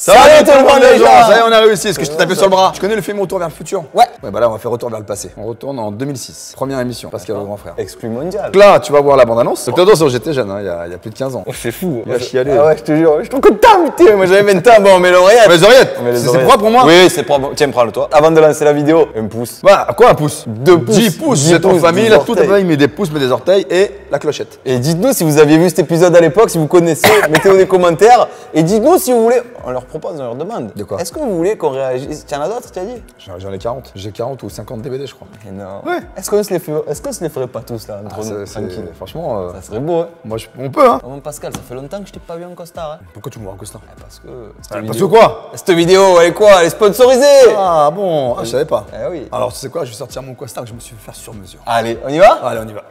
Salut tout le monde les gens. Ça y est, on a réussi. Est-ce que je t'ai tapé sur le bras? Tu connais le film Retour vers le futur? Ouais. Ouais, bah là, on va faire Retour vers le passé. On retourne en 2006. Première émission, Pascal le grand frère. Exclu mondial. Donc là, tu vas voir la bande-annonce. Donc attention, j'étais jeune, hein, il y a plus de 15 ans. Oh, c'est fou. Il a chialé. Ah ouais, je te jure. Je trouve que t'as putain. Moi j'avais 20 ans. Bon, on met l'oreillette. Mais les oreillettes, On met les c'est oreillettes. propre pour moi? Oui, c'est propre. Tiens, prends-le toi. Avant de lancer la vidéo, un pouce. Bah, quoi un pouce? 2 pouces. 10 pouces. 10 C'est en pouces, famille, 10 là, tout orteils. il met des pouces, met des orteils et la clochette. Et dites-nous si vous aviez vu cet épisode à l'époque, si vous connaissez, mettez-le dans les commentaires. Et dites-nous si vous voulez. On leur propose, on leur demande. De quoi? Est-ce que vous voulez qu'on réagisse? T'en as d'autres, tu as dit? J'en ai 40. J'ai 40 ou 50 DVD, je crois. Mais non. Ouais. Est-ce qu'on se les ferait pas tous là, entre nous, tranquille? Franchement, Ça serait beau, hein? moi, on peut, hein. Oh, mon Pascal, ça fait longtemps que je t'ai pas vu en costard, hein? Pourquoi tu me vois en costard? Parce que. Parce que quoi? Cette vidéo, elle est quoi? Elle est sponsorisée! Ah bon, je savais pas. Eh oui. Alors, tu sais quoi, je vais sortir mon costard que je me suis fait faire sur mesure. Allez, on y va? Allez, on y va.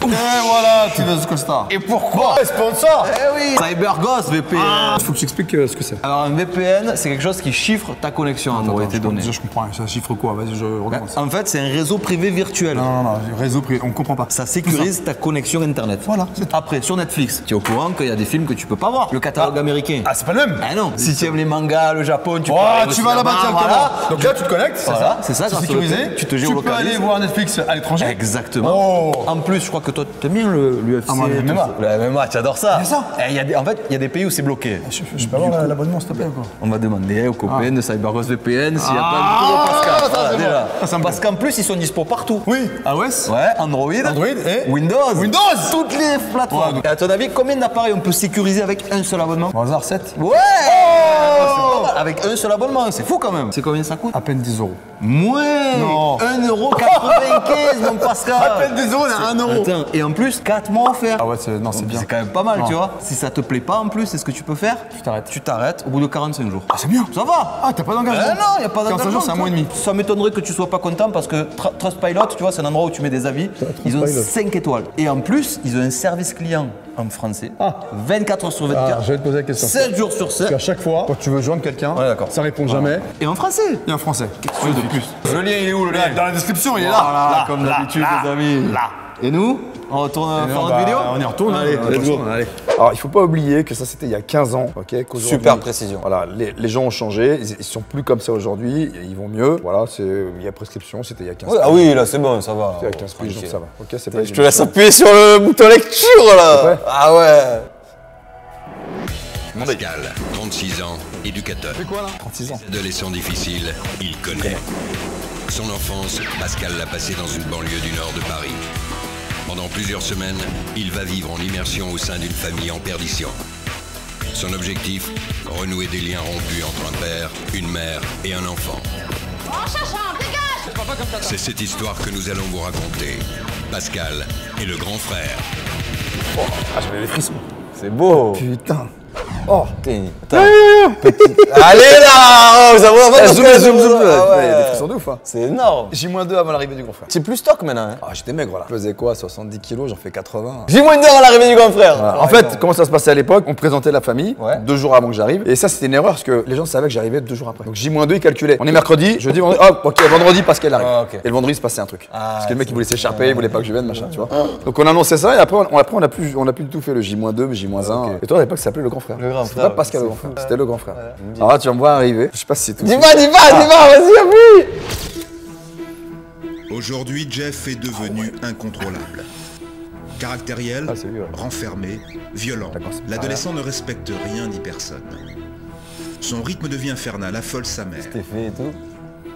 Et voilà, tu veux ce costard. Et pourquoi? Sponsor. Eh oui! CyberGhost VPN. Il faut que tu expliques ce que c'est. Alors, un VPN, c'est quelque chose qui chiffre ta connexion Android et tes données. Déjà, je comprends. Ça chiffre quoi? Vas-y, je recommence. En fait, c'est un réseau privé virtuel. Non, réseau privé, on comprend pas. Ça sécurise ta connexion internet. Voilà. Après, sur Netflix, tu es au courant qu'il y a des films que tu peux pas voir. Le catalogue américain. Ah, c'est pas le même. Ah non. Si tu aimes les mangas, le Japon, tu peux Oh, aller au tu vas là-bas cinéma, directement. voilà. Donc là, tu te connectes, c'est Voilà, ça? c'est ça, grâce au sécurisé. VPN, tu te Tu peux géolocalises. aller voir Netflix à l'étranger. Exactement. Oh. En plus, je crois que toi, t'aimes bien l'UFC. Ah, moi, le tout MMA. ça. Le MMA, tu adores ça. C'est ça. En fait, il y a des pays où c'est bloqué. Je peux avoir l'abonnement, s'il te plaît, quoi. On va demander aux copains de CyberGhost VPN s'il n'y a pas de nouveau Pascal. ça, Voilà, c'est bon. déjà. Ça me Parce qu'en plus, ils sont dispo partout. Oui, iOS. Ouais, Android. Et Windows. Windows. Toutes les plateformes. Ouais. Et à ton avis, combien d'appareils on peut sécuriser avec un seul abonnement? Au hasard, 7. Ouais. C'est pas mal. Avec un seul abonnement, c'est fou quand même. C'est combien ça coûte? À peine 10 €. Moins. Non. 1,95 €, mon Pascal. À peine 10 €, on est à 1 €. Attends, et en plus, 4 mois offerts. Ah ouais, c'est bien. C'est quand même pas mal, Non. tu vois. Si ça te plaît pas en plus, c'est ce que tu peux faire? t'arrêtes. Tu t'arrêtes au bout de 45 jours. Ah, c'est bien. Ça va. Ah, t'as pas d'engagement. Non, il n'y a pas 45 d'engagement. jours, c'est un mois et demi. Ça m'étonnerait que tu sois pas content parce que Trustpilot, tu vois, c'est un endroit où tu mets des avis. Ils ont Trustpilot. 5 étoiles. Et en plus, ils ont un service client en français. 24 heures sur 24. Je vais te poser la question. 7 jours sur 7. À chaque fois, quand tu veux joindre quelqu'un, Ouais, d'accord. ça répond jamais. Et en français. Et en français. De plus. Le lien, il est où le lien? Dans la description, il est Voilà, là. comme d'habitude, les amis. Là. Et nous, on retourne faire notre vidéo? On y retourne. Allez, let's go. Alors, il faut pas oublier que ça, c'était il y a 15 ans. Ok. qu'aujourd'hui- Super précision. Voilà, les gens ont changé. Ils sont plus comme ça aujourd'hui. Ils vont mieux. Voilà, il y a prescription. C'était il y a 15 Ouais, ans. ah oui, là, c'est bon, ça va. C'était il y a 15 piges, donc ça va. Ok, c'est pas Je te laisse appuyer sur le bouton lecture, là. Ouais. Ah ouais. Pascal, 36 ans, éducateur. C'est quoi là 36 ans. Adolescent difficile, il connaît. Son enfance, Pascal l'a passé dans une banlieue du nord de Paris. Pendant plusieurs semaines, il va vivre en immersion au sein d'une famille en perdition. Son objectif, renouer des liens rompus entre un père, une mère et un enfant. C'est cette histoire que nous allons vous raconter. Pascal et le grand frère. Ah, j'avais des frissons. C'est beau. Putain. Oh. Attends. Allez là. Oh, ça va. Zoom. Ah Il y a des ouais. frissons de ouf. Hein. C'est énorme. J-2 avant l'arrivée du grand frère. C'est plus stock maintenant. Hein. Ah, j'étais maigre là. Je faisais quoi? 70 kilos, j'en fais 80. J'ai moins d'heures à l'arrivée du grand frère. Voilà. En fait, comment ça se passait à l'époque? On présentait la famille Ouais. 2 jours avant que j'arrive. Et ça, c'était une erreur parce que les gens savaient que j'arrivais 2 jours après. Donc J-2, ils calculaient. On est mercredi, jeudi, vendredi. Hop, ok, vendredi, Pascal arrive. Ah, ok. Et le vendredi, il se passait un truc. Ah, parce que le mec, il voulait s'échapper, il voulait pas que je vienne, machin, tu vois. Donc on annonçait ça et après, on a plus du tout fait le J-2, mais J-1. Ok. Et toi, à l'époque, ça s'appelait le grand frère. Le grand C'était frère, pas Pascal c'est le grand frère, fou. c'était le grand frère. Alors là, tu vas me voir arriver. Je sais pas si c'est tout. Dis-moi, vas-y, appuie. Aujourd'hui, Jeff est devenu incontrôlable. Caractériel, Ah, c'est lui, ouais. renfermé, violent. D'accord, c'est- L'adolescent ne respecte rien ni personne. Son rythme de vie infernal affole sa mère. T'es fait et tout.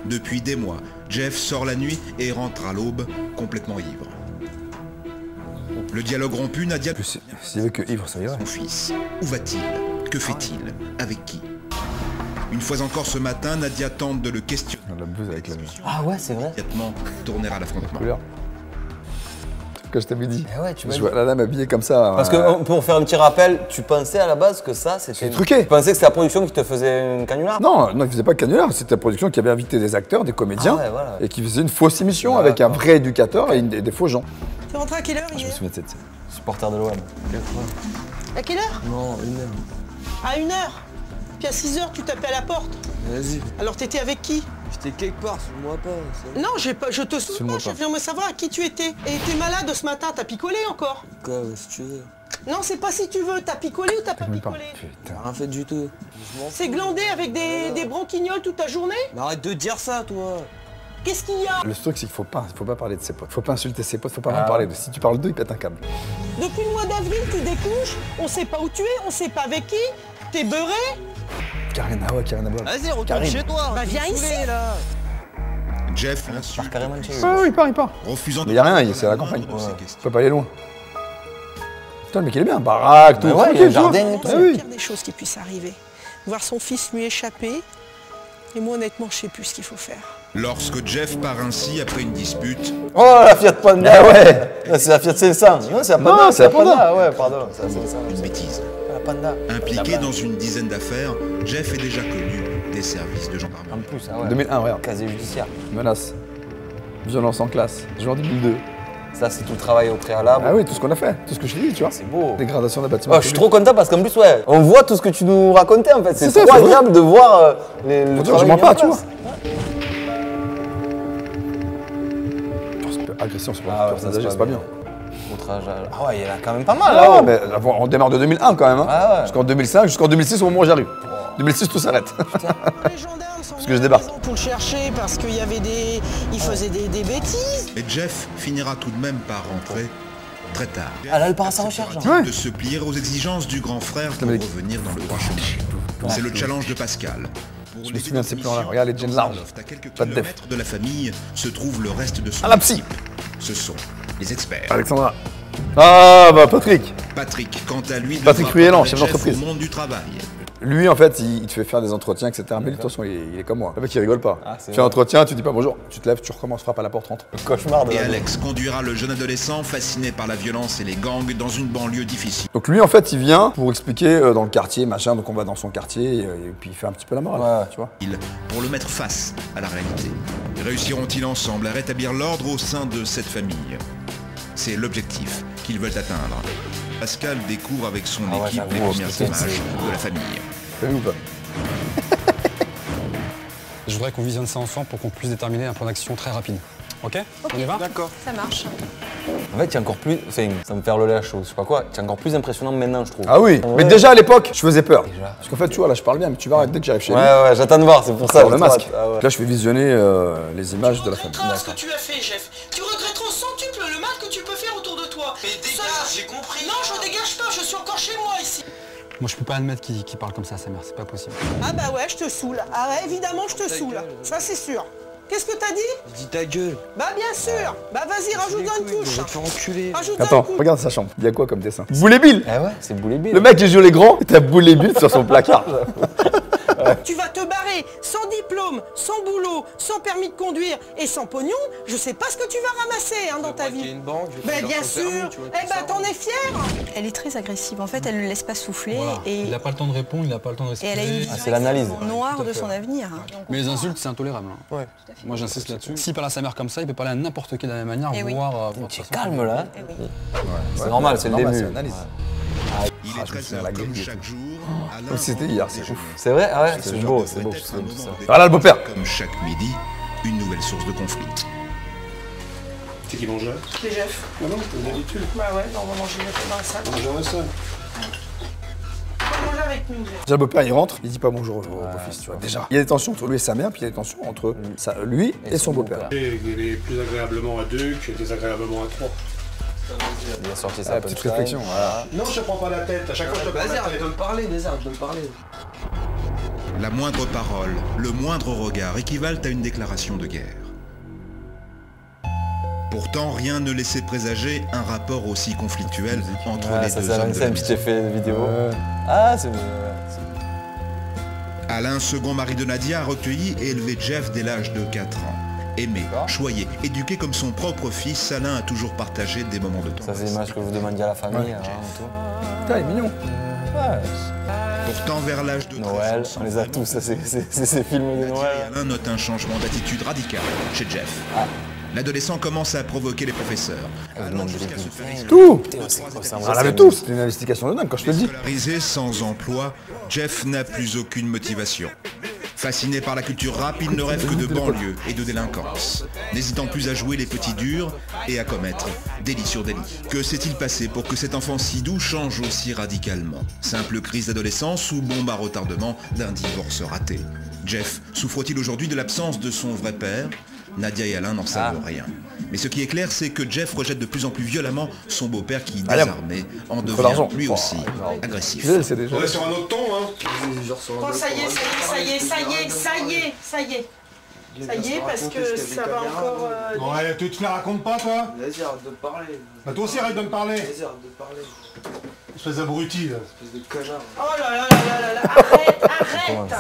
Depuis des mois, Jeff sort la nuit et rentre à l'aube complètement ivre. Le dialogue rompu, Nadia S'il veut que ivre, ça irait. son fils. Où va-t-il? Que fait-il? Avec qui? Une fois encore ce matin, Nadia tente de le questionner. On a la bouse avec la Ah ouais, c'est vrai. Immédiatement, tourner à l'affrontement. couleur. C'est ce que je t'avais dit. Eh ouais, tu m'as Je dit. vois la dame habillée comme ça. Parce que pour faire un petit rappel, tu pensais à la base que ça c'était. C'est truqué. Tu pensais que c'était la production qui te faisait une canular? Non, il faisait pas de canular, c'était la production qui avait invité des acteurs, des comédiens, Ah ouais, voilà. et qui faisait une fausse émission Ah, avec un d'accord. vrai éducateur et des faux gens. Tu rentres à quelle heure Je hier me souviens de cette scène. Supporter de l'OM. À quelle heure? Non, une heure. À 1h. Puis à 6h, tu tapais à la porte. Vas-y, Alors t'étais avec qui? j'étais quelque part, suis-moi pas. ça. Non, je te souviens Suis-moi pas, pas. j'aimerais savoir à qui tu étais. Et t'es malade ce matin, t'as picolé encore? Quoi, ouais, si tu veux. Non, c'est pas si tu veux. T'as picolé ou t'as pas picolé? T'as rien fait du tout. C'est glandé avec des branquignoles toute ta journée? Mais arrête de dire ça, toi. Qu'est-ce qu'il y a? Le truc, c'est qu'il faut pas parler de ses potes. Faut pas insulter ses potes, faut pas en parler. Si tu parles d'eux, ils pètent un câble. Depuis le mois d'avril, tu découches, on sait pas où tu es, on sait pas avec qui, t'es beurré. Karine, ah ouais, Karine, ah Vas-y, retourne Karine. chez toi. Bah, viens ici. là. Jeff insulte, Carrément chez lui. Ah oui, il part. refusant Mais y a rien, c'est à la campagne. de ses Tu questions. peux pas aller loin. Putain, le mec, il est bien. Baraque, tout. Ouais, tranquille, il y a le tu vois. jardin et tout. Ah C'est oui. la pire des choses qui puissent arriver. Voir son fils lui échapper. Et moi, honnêtement, je sais plus ce qu'il faut faire. Lorsque Jeff part ainsi après une dispute, Oh, la Fiat Panda. Ah ouais. Ah, c'est la Fiat 500. Non, c'est la Panda. Non, c'est la Panda. Ouais, pardon. C'est la 500. une bêtise. La Panda. Impliqué dans une dizaine d'affaires, Jeff est déjà connu des services de gendarmerie. En plus, ah ouais. 2001, regarde. Casier judiciaire. Menace. Violence en classe. Juin 2002. Ça, c'est tout le travail au préalable. Ah oui, tout ce qu'on a fait. Tout ce que je t'ai dit, tu vois. C'est beau. Dégradation des bâtiments. Oh, je suis trop content parce qu'en plus, ouais, on voit tout ce que tu nous racontais en fait. C'est ça, trop c'est vrai. agréable de voir le Faut dire, travail je mens mis pas, en tu vois. place. Agression sur Ah ouais, personnes ça, âgées, c'est pas bien. Outrage à- Ah ouais, il y en a quand même pas mal Ah, là. mais on démarre de 2001 quand même. Hein. Ah ouais. Jusqu'en 2005, jusqu'en 2006 au moment où j'arrive. 2006, tout s'arrête. Les gendarmes sont que je débarque. pour le chercher parce qu'il y avait des... Il faisait des bêtises. Et Jeff finira tout de même par rentrer très tard. Ah, là, elle part à sa recherche, Acceptera-t-il Ouais. de se plier aux exigences du grand frère pour mec. revenir dans le droit chemin. C'est le challenge de Pascal. Je me souviens de ces plans-là. Regarde les jeans larges. À quelques Pas de def. kilomètres de la famille se trouve le reste de son Ah, la psy. équipe. Ce sont les experts. Alexandra. Ah, bah Patrick. Patrick, quant à lui, Patrick devra Ruellan, préparer chef Jeff d'entreprise. au monde du travail. Lui, en fait, il te fait faire des entretiens, etc. Mais lui, de toute façon, il est comme moi. Le mec, il rigole pas. Ah, c'est Tu fais un vrai. entretien, tu dis pas bonjour. Tu te lèves, tu recommences, frappe à la porte, rentre. Le cauchemar de Et la vie. Alex conduira le jeune adolescent fasciné par la violence et les gangs dans une banlieue difficile. Donc lui, en fait, il vient pour expliquer dans le quartier, machin. Donc on va dans son quartier et puis il fait un petit peu la morale, Ouais. tu vois. Pour le mettre face à la réalité. Réussiront-ils ensemble à rétablir l'ordre au sein de cette famille? C'est l'objectif qu'ils veulent atteindre. Pascal découvre avec son Ah ouais, équipe les j'avoue, premières c'est- images de la famille. T'as vu ou pas? Je voudrais qu'on visionne ça ensemble pour qu'on puisse déterminer un plan d'action très rapide. Ok? On y va? D'accord. Ça marche. En fait, tu es encore plus. Enfin, ça me fait le la chose, je sais pas quoi. Tu es encore plus impressionnant maintenant, je trouve. Ah oui, Ouais. mais déjà à l'époque, je faisais peur. Déjà. Parce qu'en fait, tu vois, là, je parle bien, mais tu vas dès que j'arrive chez Ouais, lui. ouais, j'attends de voir, c'est pour ça. Pour le j'ai trop masque. hâte. Ah ouais. Là, je fais visionner les images de la famille. regretteras ce que tu as fait, Jeff. Tu regretteras au centuple le mal que tu peux faire autour de toi. Mais dégage, j'ai compris. Non, je dégage pas, je suis encore chez moi ici. Moi, je peux pas admettre qu'il parle comme ça à sa mère, c'est pas possible. Ah bah ouais, je te saoule. Ah ouais, évidemment, je te saoule. Ça, c'est sûr. Qu'est-ce que t'as dit? Dis ta gueule. Bah bien sûr. Bah vas-y, rajoute une couche. Je vais te faire enculer. Rajoute Attends, une couche. regarde sa chambre. Il y a quoi comme dessin? Boulet Bill. Eh ouais, c'est Boulet Bill. Le mec qui joue les grands, t'as Boulet Bill sur son placard. Tu vas te barrer sans diplôme, sans boulot, sans permis de conduire et sans pognon. Je sais pas ce que tu vas ramasser dans ta braquer vie. une banque, je vais Mais faire bien ton sûr. permis, tu vois, Eh tout bah ça. t'en es fier. Elle est très agressive. En fait, elle ne le laisse pas souffler Voilà. et, Il n'a pas le temps de répondre, il n'a pas le temps de et respirer. elle a une vision c'est l'analyse. extrêmement noire de son avenir. Mais les insultes, c'est intolérable. hein. Ouais. Moi, j'insiste là-dessus. S'il parle à sa mère comme ça, il peut parler à n'importe qui de la même manière, Eh oui. voire... Tu es calme là. Eh oui. C'est normal, c'est le normal, début. c'est l'analyse. Il Ah, est je me 13 souviens, heures la comme grille et chaque jour. Alain Comme si c'était hier, c'est ouf. C'est vrai? Ah ouais, Ce c'est genre beau, de c'est beau. peut-être un moment de Voilà le beau-père. Comme chaque midi, une nouvelle source de conflit. C'est qui mange là? C'est Jeff. Ah non, t'as d'habitude. Bah ouais, on va manger dans la salle. On mange dans la salle. On va manger avec nous, Jeff. Déjà, le beau-père, il rentre, il dit pas bonjour au beau-fils, tu vois. Déjà, il y a des tensions entre lui et sa mère, puis il y a des tensions entre lui et son beau-père. Il est plus agréablement à deux que désagréablement à trois. Il a sorti Ah, sa la petite punchline. réflexion, voilà. Non, je te prends pas la tête. À chaque fois, je te prends Vas-y, la arrête tête. de me parler, Nézar, arrête de me parler. La moindre parole, le moindre regard équivalent à une déclaration de guerre. Pourtant, rien ne laissait présager un rapport aussi conflictuel entre Ouais, les ça deux c'est hommes un de la petit maison. effet de vidéo. Ah, c'est. Alain, second mari de Nadia, a recueilli et élevé Jeff dès l'âge de 4 ans. Aimé, choyé, éduqué comme son propre fils, Alain a toujours partagé des moments de temps. Ça, c'est l'image que vous demandiez à la famille. hein, et tout. Putain, il est mignon. Pourtant, vers l'âge de 13 Noël, ans, on les a tous, ça, c'est ces films de Nadia et Noël. Alain notent un changement d'attitude radical chez Jeff. L'adolescent commence à provoquer les professeurs, allant demande jusqu'à des se faire résultats. Tout. C'est quoi ça? On l'avait tous. C'était une investigation de dingue, quand je te le dis. Scolarisé, sans emploi, Jeff n'a plus aucune motivation. Fasciné par la culture rap, il ne rêve que de banlieue et de délinquance, n'hésitant plus à jouer les petits durs et à commettre délit sur délit. Que s'est-il passé pour que cet enfant si doux change aussi radicalement? Simple crise d'adolescence ou bombe à retardement d'un divorce raté? Jeff souffre-t-il aujourd'hui de l'absence de son vrai père? Nadia et Alain n'en savent rien. Mais ce qui est clair, c'est que Jeff rejette de plus en plus violemment son beau-père qui, désarmé, en devient lui aussi agressif. On est sur un autre ton, hein. Bon, ça y est, parce que ça va encore... Ouais, tu te la racontes pas, toi? Vas-y, arrête de parler. Bah toi aussi, arrête de me parler. Vas-y, arrête de parler. Espèce d'abruti, là. Espèce de connard. Oh là là là là là, arrête.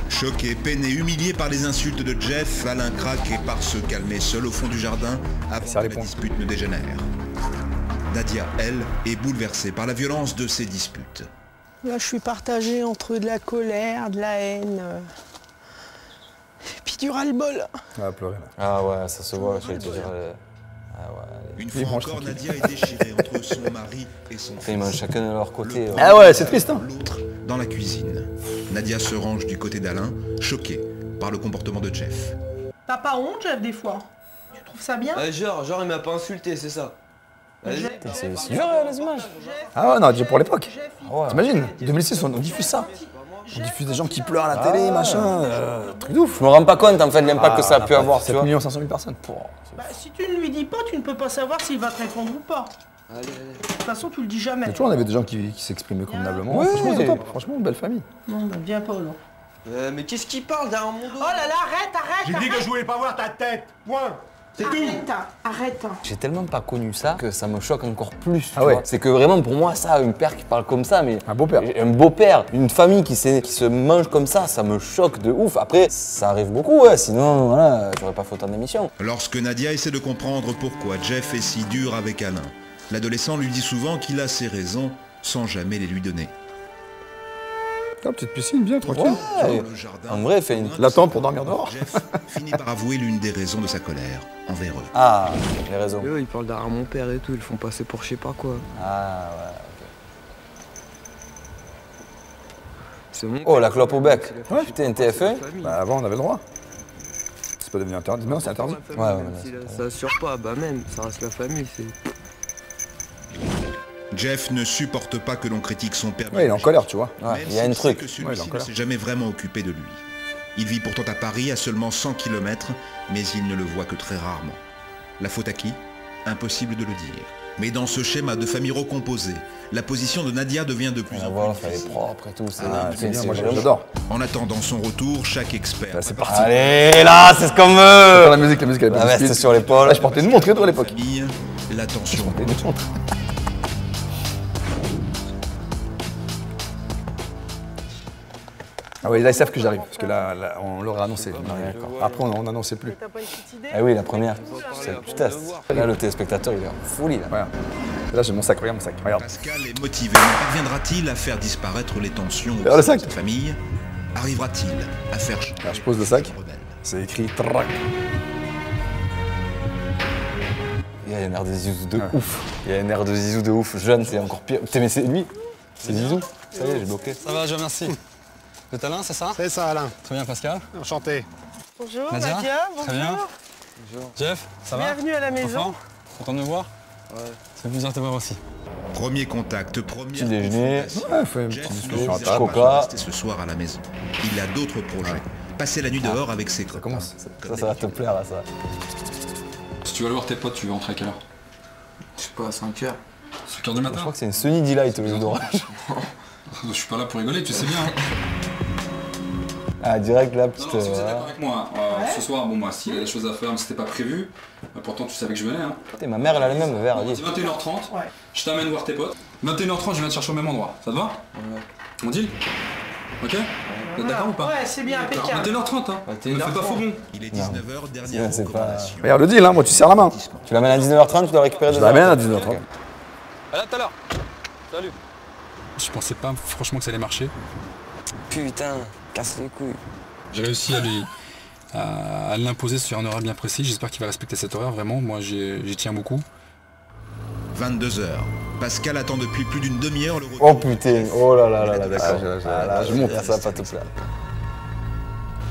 Choqué, peiné, humilié par les insultes de Jeff, Alain craque et part se calmer seul au fond du jardin avant que la dispute ne dégénère. Nadia, elle, est bouleversée par la violence de ces disputes. Là, je suis partagée entre de la colère, de la haine, et puis du ras-le-bol. Elle va pleurer, là. Ah ouais, ça se voit, je vais te dire. Ah ouais. Une fois encore, Nadia est déchirée entre son mari et son fils. Ils mangent chacun de leur côté. Ah ouais, c'est triste, hein. L'autre dans la cuisine. Nadia se range du côté d'Alain, choquée par le comportement de Jeff. T'as pas honte, Jeff, des fois? Tu trouves ça bien? Genre, il m'a pas insulté, c'est ça. Vas-y. C'est dur les images. Ah ouais, non, déjà pour l'époque. Ouais. T'imagines, 2006, on diffuse ça. On diffuse des gens qui pleurent à la télé, machin. Truc de ouf. Je me rends pas compte en fait de l'impact que ça a pu avoir, tu 7 vois. 500 000 personnes. Bah, si tu ne lui dis pas, tu ne peux pas savoir s'il va te répondre ou pas. Allez. De toute façon, tu le dis jamais. Mais tu vois, on avait des gens qui s'exprimaient convenablement. Oui. Franchement, c'est top. Franchement, belle famille. Non, bah, viens pas, non. Mais qu'est-ce qu'il parle derrière mon dos? Oh là là, arrête. J'ai dit que je voulais pas voir ta tête. Point. C'est tout. Arrête. J'ai tellement pas connu ça que ça me choque encore plus. Ah ouais. C'est que vraiment pour moi ça, un père qui parle comme ça, mais Un beau-père. Un beau-père, une famille qui se mange comme ça me choque de ouf. Après, ça arrive beaucoup, ouais, sinon voilà, j'aurais pas fait autant d'émissions. Lorsque Nadia essaie de comprendre pourquoi Jeff est si dur avec Alain, l'adolescent lui dit souvent qu'il a ses raisons sans jamais les lui donner. Ah, petite piscine, bien, tranquille. Ouais. Dans le jardin, En vrai, fait une... L'attends pour dormir dehors. Jeff finit par avouer l'une des raisons de sa colère envers eux. Ah, les raisons. Eux, ils parlent derrière mon père et tout, ils le font passer pour je sais pas quoi. Ah ouais, ok. C'est mon Oh, la clope au bec. Ouais. Putain, TF1. Bah avant, on avait le droit. C'est pas devenu interdit. Non, c'est interdit. Ouais, ça assure pas, bah même, ça reste la famille, c'est... Jeff ne supporte pas que l'on critique son père. Ouais, il est en colère, tu vois. Ouais, Même il y a s'il un sait truc. que Ouais, il est en celui-ci ne colère. s'est jamais vraiment occupé de lui. Il vit pourtant à Paris, à seulement 100 km, mais il ne le voit que très rarement. La faute à qui? Impossible de le dire. Mais dans ce schéma de famille recomposée, la position de Nadia devient de plus La en voix, plus elle est difficile. propre et tout. Ah, c'est bien, moi vraiment- j'adore. En attendant son retour, chaque expert Là, c'est parti. Allez, là, c'est ce qu'on veut. La musique elle est La pas veste speed. sur l'épaule. Là, je portais une montre et tout à l'époque. famille, l'attention. Portais une montre. Ah ouais, là ils savent que j'arrive, parce que là, on leur a annoncé. Après on n'annonçait plus. T'as pas une petite idée? Ah oui, la première. Tu testes. Là, le téléspectateur, il est en folie, là. Voilà. Et là j'ai mon sac, regarde mon sac, regarde. Pascal est motivé, mais parviendra-t-il à faire disparaître les tensions Regarde le au sein de sac. sa famille? Arrivera-t-il à faire changer Alors je pose le sac, les rebelles? c'est écrit trac. Il y a un air de zizou de ouf. Il y a un air de zizou de ouf. Jeune, c'est encore pire. Putain, mais c'est lui. C'est zizou. Ça y est, j'ai bloqué. Ça va, je remercie. Vous êtes Alain, c'est ça? C'est ça, Alain. Très bien, Pascal. Enchanté. Bonjour, Nadia? Nadia, bonjour. Très bien. Jeff, ça va? Bienvenue à la En maison. forme? Content de me voir? Ouais. Ça fait plaisir de te voir aussi. Premier contact, première Petit déjeuner. confrontation. Ouais, fait une Jeff petite ne discussion à cherche table. pas Coca. à rester ce soir à la maison. Il a d'autres projets. Passer la nuit dehors avec ses copains. commence. Ça va te plaire, là, ça. Si tu vas aller voir tes potes, tu vas rentrer à quelle heure? Je sais pas, à 5h. 5h du Je matin? crois que c'est une Sony D-Light au lieu d'orage. Je suis pas là pour rigoler, tu sais bien. Ah, direct, là, Non, petite. non, si vous êtes d'accord avec moi, ce soir, bon, moi, s'il y a des choses à faire, mais c'était pas prévu, pourtant tu savais que je venais. Hein. Putain, ma mère, elle a le même verre. On dit 21h30, je t'amène voir tes potes. 21h30, je viens te chercher au même endroit. Ça te va? On deal? Ok? Vous êtes d'accord ou pas? Ouais, c'est bien impeccable. 21h30, hein. Ne fais pas faux bon. Il est 19h, dernière c'est pas- recommandation. Regarde le deal, hein, moi tu serres la main. Tu l'amènes à 19h30, tu dois récupérer Je des l'amène à 19h30. À là tout à l'heure. Salut. Je pensais pas franchement que ça allait marcher. Putain, casse les couilles. J'ai réussi à l'imposer sur un horaire bien précis. J'espère qu'il va respecter cet horaire, vraiment. Moi, j'y tiens beaucoup. 22h. Pascal attend depuis plus d'une demi-heure le retour. Oh putain, oh là là là là, d'accord. je monte. Ça va pas te plaire.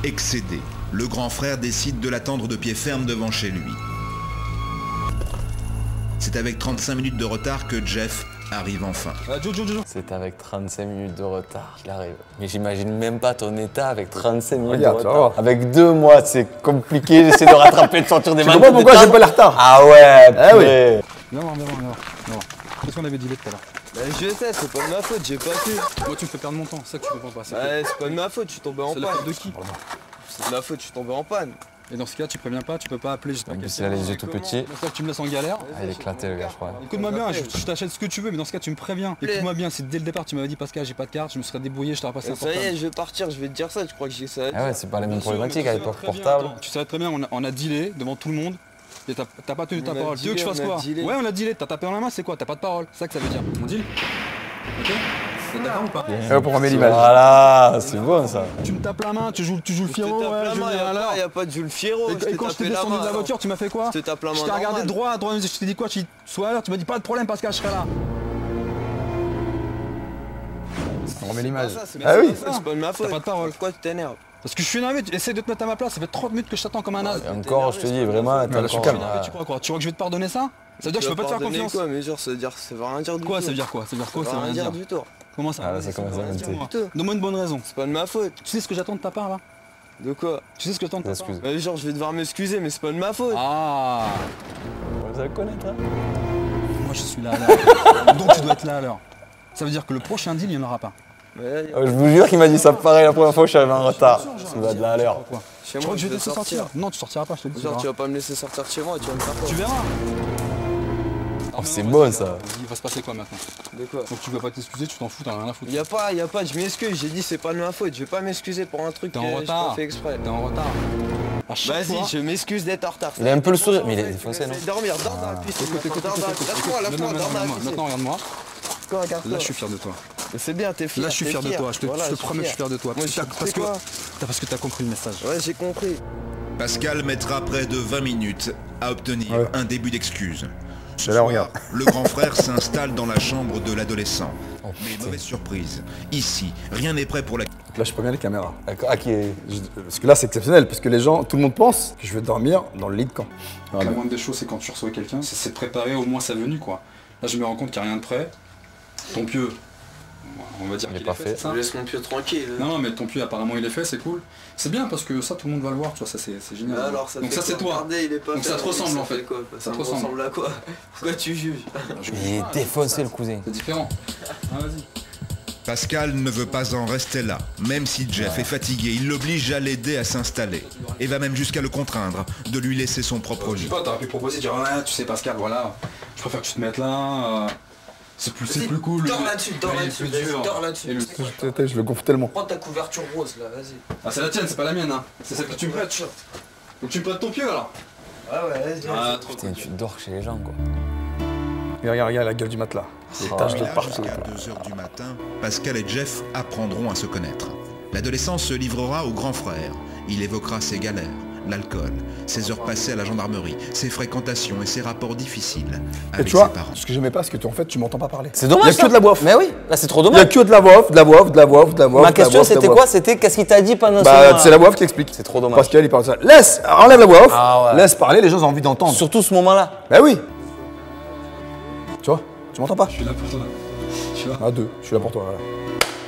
Excédé, le grand frère décide de l'attendre de pied ferme devant chez lui. C'est avec 35 minutes de retard que Jeff arrive enfin. Jojo. C'est avec 35 minutes de retard qu'il arrive. Mais j'imagine même pas ton état avec 35 minutes Regarde, de tu retard. vas voir. Avec 2 mois, c'est compliqué. J'essaie de rattraper, de sortir des Tu comprends pourquoi j'aime pas les retards? Ah ouais, Ah oui. purée. Viens voir. Qu'est-ce qu'on avait dit tout à l'heure? Bah je sais, c'est pas de ma faute, j'ai pas pu. Moi tu me fais perdre mon temps, c'est ça que tu comprends pas. Ouais, c'est pas de ma faute, je suis tombé en C'est la panne. faute de qui? C'est de ma faute, je suis tombé en panne. Et dans ce cas, tu préviens pas, tu peux pas appeler. En plus, il a les yeux tout petits. Dans ce cas, tu me laisses en galère. Ah, il est éclaté le gars, je crois. Écoute-moi bien, je t'achète ce que tu veux, mais dans ce cas, tu me préviens. Écoute-moi bien, si dès le départ tu m'avais dit Pascal, j'ai pas de carte, je me serais débrouillé, je t'aurais passé un Ça y portable. est, je vais partir, je vais te dire ça, tu crois que j'ai ça à dire. Ah ouais, c'est pas la même Bien sûr, problématique mais à tu l'époque savais très bien, portable. attends, tu savais très bien, on a dealé devant tout le monde. Et t'as pas tenu ta On a parole. Tu veux que je dealé, fasse on a quoi? dealé. Ouais, on a dealé, t'as tapé dans la main, c'est quoi? T'as pas de parole, c'est ça que ça veut dire. On deal? Ok? T'es d'accord ou pas? Pour remettre l'image. Voilà, c'est bon ça. Tu me tapes la main, tu joues le Je te Fierro, tape ouais, la je main, viens à l'heure. y a pas de Jules Fierro, je Et t'ai quand je t'ai tapé la descendu de main. la voiture, tu m'as fait quoi? Je te tape la main Je t'ai regardé normale. droit, je t'ai dit quoi? Sois à l'heure, tu m'as dit pas de problème Pascal, je serai là. On remet l'image. C'est Ah oui. pas de ma faute. T'as pas de parole. Pourquoi tu t'énerves? Parce que je suis énervé, essaie de te mettre à ma place, ça fait 30 minutes que je t'attends comme un naze. Et encore, je te dis, vraiment, là, t'es là, je suis encore... calme. Tu crois quoi? Tu crois que je vais te pardonner ça? Ça veut dire que je peux pas te faire pardonner confiance. quoi? Mais genre, ça veut rien dire du tout. Quoi, ça veut dire quoi? Ça veut dire quoi? Ça veut rien dire. du tout. Comment ça? Ah là, ça commence à monter. Donne-moi une bonne raison. C'est pas de ma faute. Tu sais ce que j'attends de ta part là? De quoi? Tu sais ce que j'attends de ta part? Excuse. Bah, genre, je vais devoir m'excuser, mais c'est pas de ma faute. Ah! Vous allez connaître, hein. Moi je suis là à l'heure. Donc tu dois être là à l'heure. Ça veut dire que le prochain deal, il n'y en aura pas. Mais là, Je vous jure qu'il m'a dit ça pareil la première fois que je suis arrivé en retard. Tu vas de là à l'heure. chez Tu moi, crois que je vais te vais laisser sortir? Non, tu sortiras pas, je te le dis. Genre, tu vas pas me laisser sortir de chez moi, tu vas me faire quoi? Tu verras. Oh, c'est bon ça. Il va se passer quoi maintenant? De quoi? Donc tu vas pas t'excuser, tu t'en fous, t'as rien à foutre. Y a pas, je m'excuse, j'ai dit c'est pas de ma faute, je vais pas m'excuser pour un truc T'es que en j'ai retard. pas fait exprès. T'es en retard. À chaque fois. Vas-y, je m'excuse d'être en retard. Il a un peu le sourire, mais il est défoncé, non? Dormir, dors dans la piscine. Écoute, Dors dans la piscine. Lâche-moi, Maintenant, dors dans la piscine. maintenant, regarde-moi. Quoi, regarde-toi. Là, je suis fier de toi. Mais c'est bien, t'es fier. Là, je suis t'es fier de toi. Je te Voilà, promets que je suis fier de toi. Moi, je suis parce que t'as compris le message. Ouais, j'ai compris. Pascal mettra près de 20 minutes à obtenir Ouais. un début d'excuse. Ce là, soir, regarde. le grand frère s'installe dans la chambre de l'adolescent. Mais mauvaise surprise, ici, rien n'est prêt pour la... Là, je préviens les caméras. D'accord. Ah, qui est... Parce que là, c'est exceptionnel, parce que les gens, tout le monde pense que je vais dormir dans le lit de camp. La moindre des choses, c'est quand tu reçois quelqu'un, c'est de préparer au moins sa venue, quoi. Là, je me rends compte qu'il n'y a rien de prêt. Ton pieu, on va dire Il est qu'il pas est fait, fait. c'est ça? Laisse mon pied tranquille. Non, mais ton pied, apparemment, il est fait, c'est cool. C'est bien, parce que ça, tout le monde va le voir, tu vois, ça, c'est génial. Alors, Donc ça, c'est toi. Regardez, il est pas Donc fait. ça te ressemble, en Ça fait. quoi? Ça te me ressemble. ressemble à quoi? Pourquoi tu juges? Il est défoncé le cousin. C'est différent. Ah, vas-y. Pascal ne veut pas en rester là. Même si Jeff est fatigué, il l'oblige à l'aider à s'installer. Et va même jusqu'à le contraindre de lui laisser son propre Je sais lit. pas, t'aurais pu proposer, dire, ouais, tu sais, Pascal, voilà, je préfère que tu te mettes là. C'est plus cool. Dors là-dessus, dors Mais il est là-dessus, plus vas-y, dur. dors là-dessus. Et le- Je le gonfle tellement. Prends ta couverture rose là, vas-y. Ah, c'est la tienne, c'est pas la mienne, hein. C'est celle que tu me prêtes. Donc tu me prêtes ton pieu alors. Ouais, vas-y. Ah, trop Putain, tu dors chez les gens, quoi. Regarde la gueule du matelas. Les taches de Là, partout. jusqu'à 2h du matin, Pascal et Jeff apprendront à se connaître. L'adolescent se livrera au grand frère. Il évoquera ses galères, l'alcool, ses heures passées à la gendarmerie, ses fréquentations et ses rapports difficiles Et avec tu vois, ses parents. ce que j'aimais pas, c'est que en fait, tu m'entends pas parler. C'est dommage. Il y a que de la voix off. Mais oui, là c'est trop Il y a dommage. que de la voix off, de la voix off, de la voix off, de la voix off. Ma question c'était quoi? C'était qu'est-ce qu'il t'a dit pendant ce Bah, moment-là? c'est la voix off qui explique. C'est trop dommage. Pascal, il parle de ça. Laisse, enlève la voix off, Ah ouais. laisse parler, les gens ont envie d'entendre. Surtout ce moment-là. Bah oui. Tu vois, tu m'entends pas? Je suis là pour toi. Je suis là. Ah, deux, je suis là pour toi,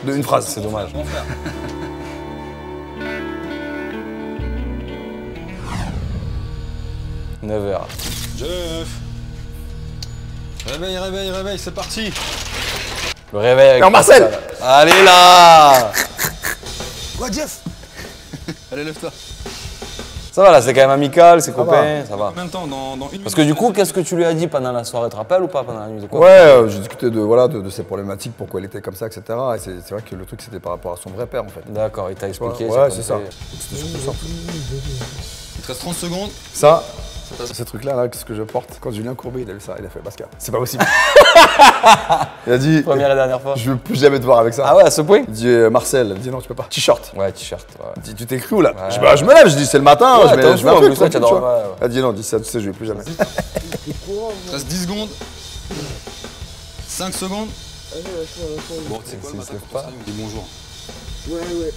voilà. Une phrase. C'est dommage. Mon frère. 9h. Jeff. Réveille, c'est parti. Le réveil avec Alors, Marcel. Pascal. Allez là. Quoi, Jeff? Allez, lève-toi. Ça va là, c'est quand même amical, c'est copain, ça va. Combien de temps dans une Parce que du coup, qu'est-ce que tu lui as dit pendant la soirée? Tu te rappelles ou pas pendant la nuit? Ouais, j'ai discuté de, voilà, de ses problématiques, pourquoi elle était comme ça, etc. Et c'est vrai que le truc, c'était par rapport à son vrai père, en fait. D'accord, il t'a expliqué. Ouais, j'ai c'est ça. compris. C'était surtout ça. Il te reste 30 secondes. Ça, ce truc-là, là, ce que je porte, quand Julien Courbet, il a vu ça, il a fait Pascal. C'est pas possible. Il a dit, Première et dernière fois. je veux plus jamais te voir avec ça. Ah ouais, à ce point? Il dit, Marcel, il dit non, tu peux pas. T-shirt. Ouais, t-shirt. Ouais. Il dit, tu t'es cru ou là? Ouais. Je dis, bah, je me lève, je dis, c'est le matin, Ouais, je mets t'as un fou, en truc, plus, toi, tu tranquille, adores, tu vois. ouais, ouais. Elle dit, non, dis ça, tu sais, je vais plus jamais. Il te reste 10 secondes. 5 secondes. Bon, c'est quoi, il se lève pas. Dis bonjour. Ouais.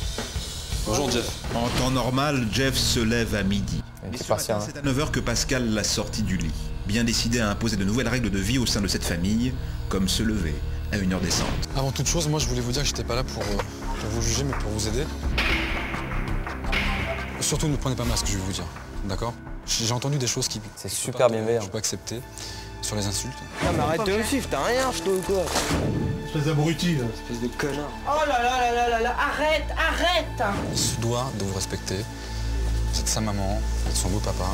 Bonjour Jeff. En temps normal, Jeff se lève à midi. Mais c'est ce matin, patient. c'est à 9h que Pascal l'a sorti du lit. Bien décidé à imposer de nouvelles règles de vie au sein de cette famille, comme se lever à une heure décente. Avant toute chose, moi je voulais vous dire que j'étais pas là pour vous juger, mais pour vous aider. Surtout ne prenez pas mal ce que je vais vous dire, d'accord? J'ai entendu des choses qui... C'est super bienveillant. Je peux accepter sur les insultes. Non mais arrête de me suivre, t'as rien, je ou quoi? Espèce d'abruti, là. Espèce de connard. Oh là là là là là là, arrête. Il se doit de vous respecter. Vous êtes sa maman, vous êtes son beau papa.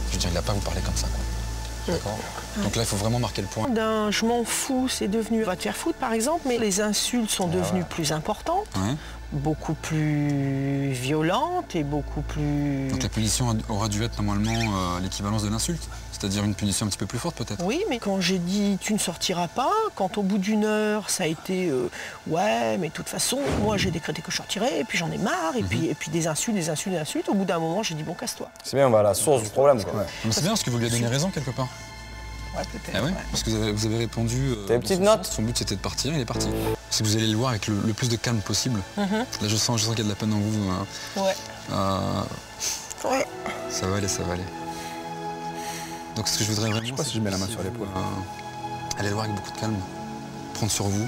Je veux dire, il n'a pas à vous parler comme ça, quoi. D'accord? Donc là, il faut vraiment marquer le point. D'un je m'en fous, c'est devenu va te faire foutre par exemple, mais les insultes sont devenues plus importantes, Ouais. beaucoup plus violentes et beaucoup plus... Donc la punition aurait dû être normalement l'équivalence de l'insulte. C'est-à-dire une punition un petit peu plus forte, peut-être. Oui, mais quand j'ai dit tu ne sortiras pas, quand au bout d'une heure ça a été ouais, mais de toute façon, moi j'ai décrété que je sortirais, et puis j'en ai marre, et puis des insultes, au bout d'un moment j'ai dit bon, casse-toi. C'est bien, on va à la source du problème, quoi. Ouais. Mais c'est bien parce que vous lui avez donné raison quelque part. Ouais, peut-être. Ah ouais, parce que vous avez répondu. T'as une petite note? Son but c'était de partir, il est parti. C'est que vous allez le voir avec le plus de calme possible. Là je sens qu'il y a de la peine en vous. Ouais. Ouais. Ça va aller, ça va aller. Donc ce que je voudrais vraiment... Je sais pas si je mets la main sur l'épaule. Allez le voir avec beaucoup de calme. Prendre sur vous.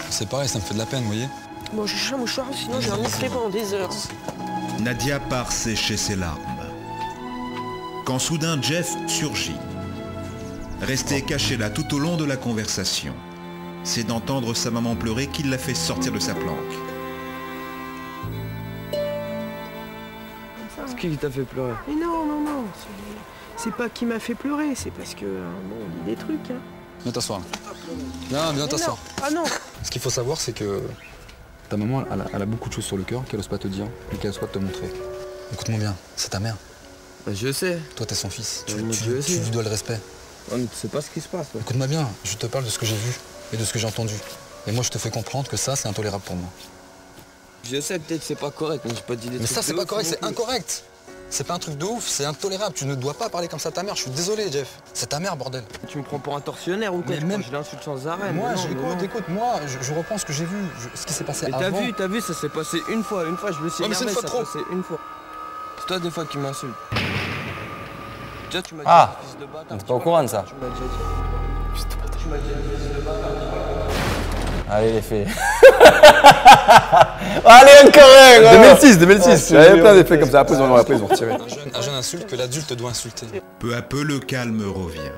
C'est pareil, ça me fait de la peine, vous voyez. Bon, je cherche un mouchoir, sinon je vais en muscler pendant des heures. Nadia part sécher ses larmes. Quand soudain Jeff surgit. Resté caché là tout au long de la conversation. C'est d'entendre sa maman pleurer qui l'a fait sortir de sa planque. C'est qui t'a fait pleurer? Mais non. C'est pas qui m'a fait pleurer, c'est parce que, bon, on dit des trucs, hein. Viens t'asseoir. Là. Viens t'asseoir. Ah non. Ce qu'il faut savoir, c'est que ta maman, elle a beaucoup de choses sur le cœur qu'elle n'ose pas te dire et qu'elle souhaite te montrer. Écoute-moi bien, c'est ta mère. Bah, je sais. Toi, t'es son fils. Tu je lui sais. dois le respect. Ouais, mais tu sais pas ce qui se passe. Ouais. Écoute-moi bien, je te parle de ce que j'ai vu et de ce que j'ai entendu. Et moi, je te fais comprendre que ça, c'est intolérable pour moi. Je sais, peut-être que c'est pas correct, mais j'ai pas dit des Mais trucs ça, c'est de pas ouf correct, non c'est plus. incorrect. C'est pas un truc de ouf, c'est intolérable. Tu ne dois pas parler comme ça à ta mère. Je suis désolé, Jeff. C'est ta mère, bordel. Tu me prends pour un tortionnaire ou quoi? Mais même- Je l'insulte sans arrêt. Moi, mais non, écoute, moi, je reprends ce que j'ai vu, ce qui s'est passé mais avant. t'as vu, ça s'est passé une fois, je me suis Ouais, mais c'est énervé, une fois ça trop. s'est passé une fois. C'est toi des fois qui m'insultes. Déjà, tu m'as dit Ah, fils de bâtard. t'es pas au courant de ça? Tu m'as déjà dit. Fils de bâtard. Tu m'as dit fils de bâtard. Allez, les filles. Allez, encore un, 2006. J'avais plein d'effets comme ça. Après, ils ont retiré. Un jeune insulte que l'adulte doit insulter. Peu à peu, le calme revient.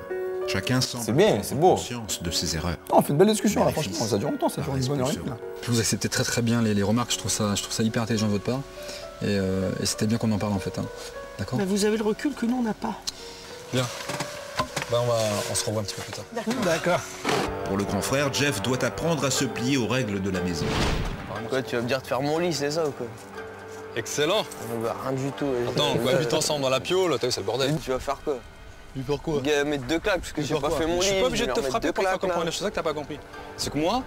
Chacun semble C'est bien, c'est beau. conscience de ses erreurs. Non, on fait une belle discussion là, franchement. Ça dure longtemps, ça dure une bonne heure et demie, là. Vous acceptez très bien les remarques, je trouve ça hyper intelligent de votre part. Et c'était bien qu'on en parle en fait. Hein. D'accord? Bah, vous avez le recul que nous, on n'a pas. Bien. Bah on se revoit un petit peu plus tard. D'accord. Pour le grand frère, Jeff doit apprendre à se plier aux règles de la maison. Quoi, tu vas me dire de faire mon lit, c'est ça ou quoi? Excellent. Bah, rien du tout. Attends, on cohabite ensemble dans la piole, t'as vu, c'est le bordel. Tu vas faire quoi? Pourquoi? Mettre 2 claques parce que j'ai pas fait mon lit. Je suis pas obligé de te vais remettre frapper deux pour te faire claques, là. comprendre, c'est ça que t'as pas compris. C'est que moi,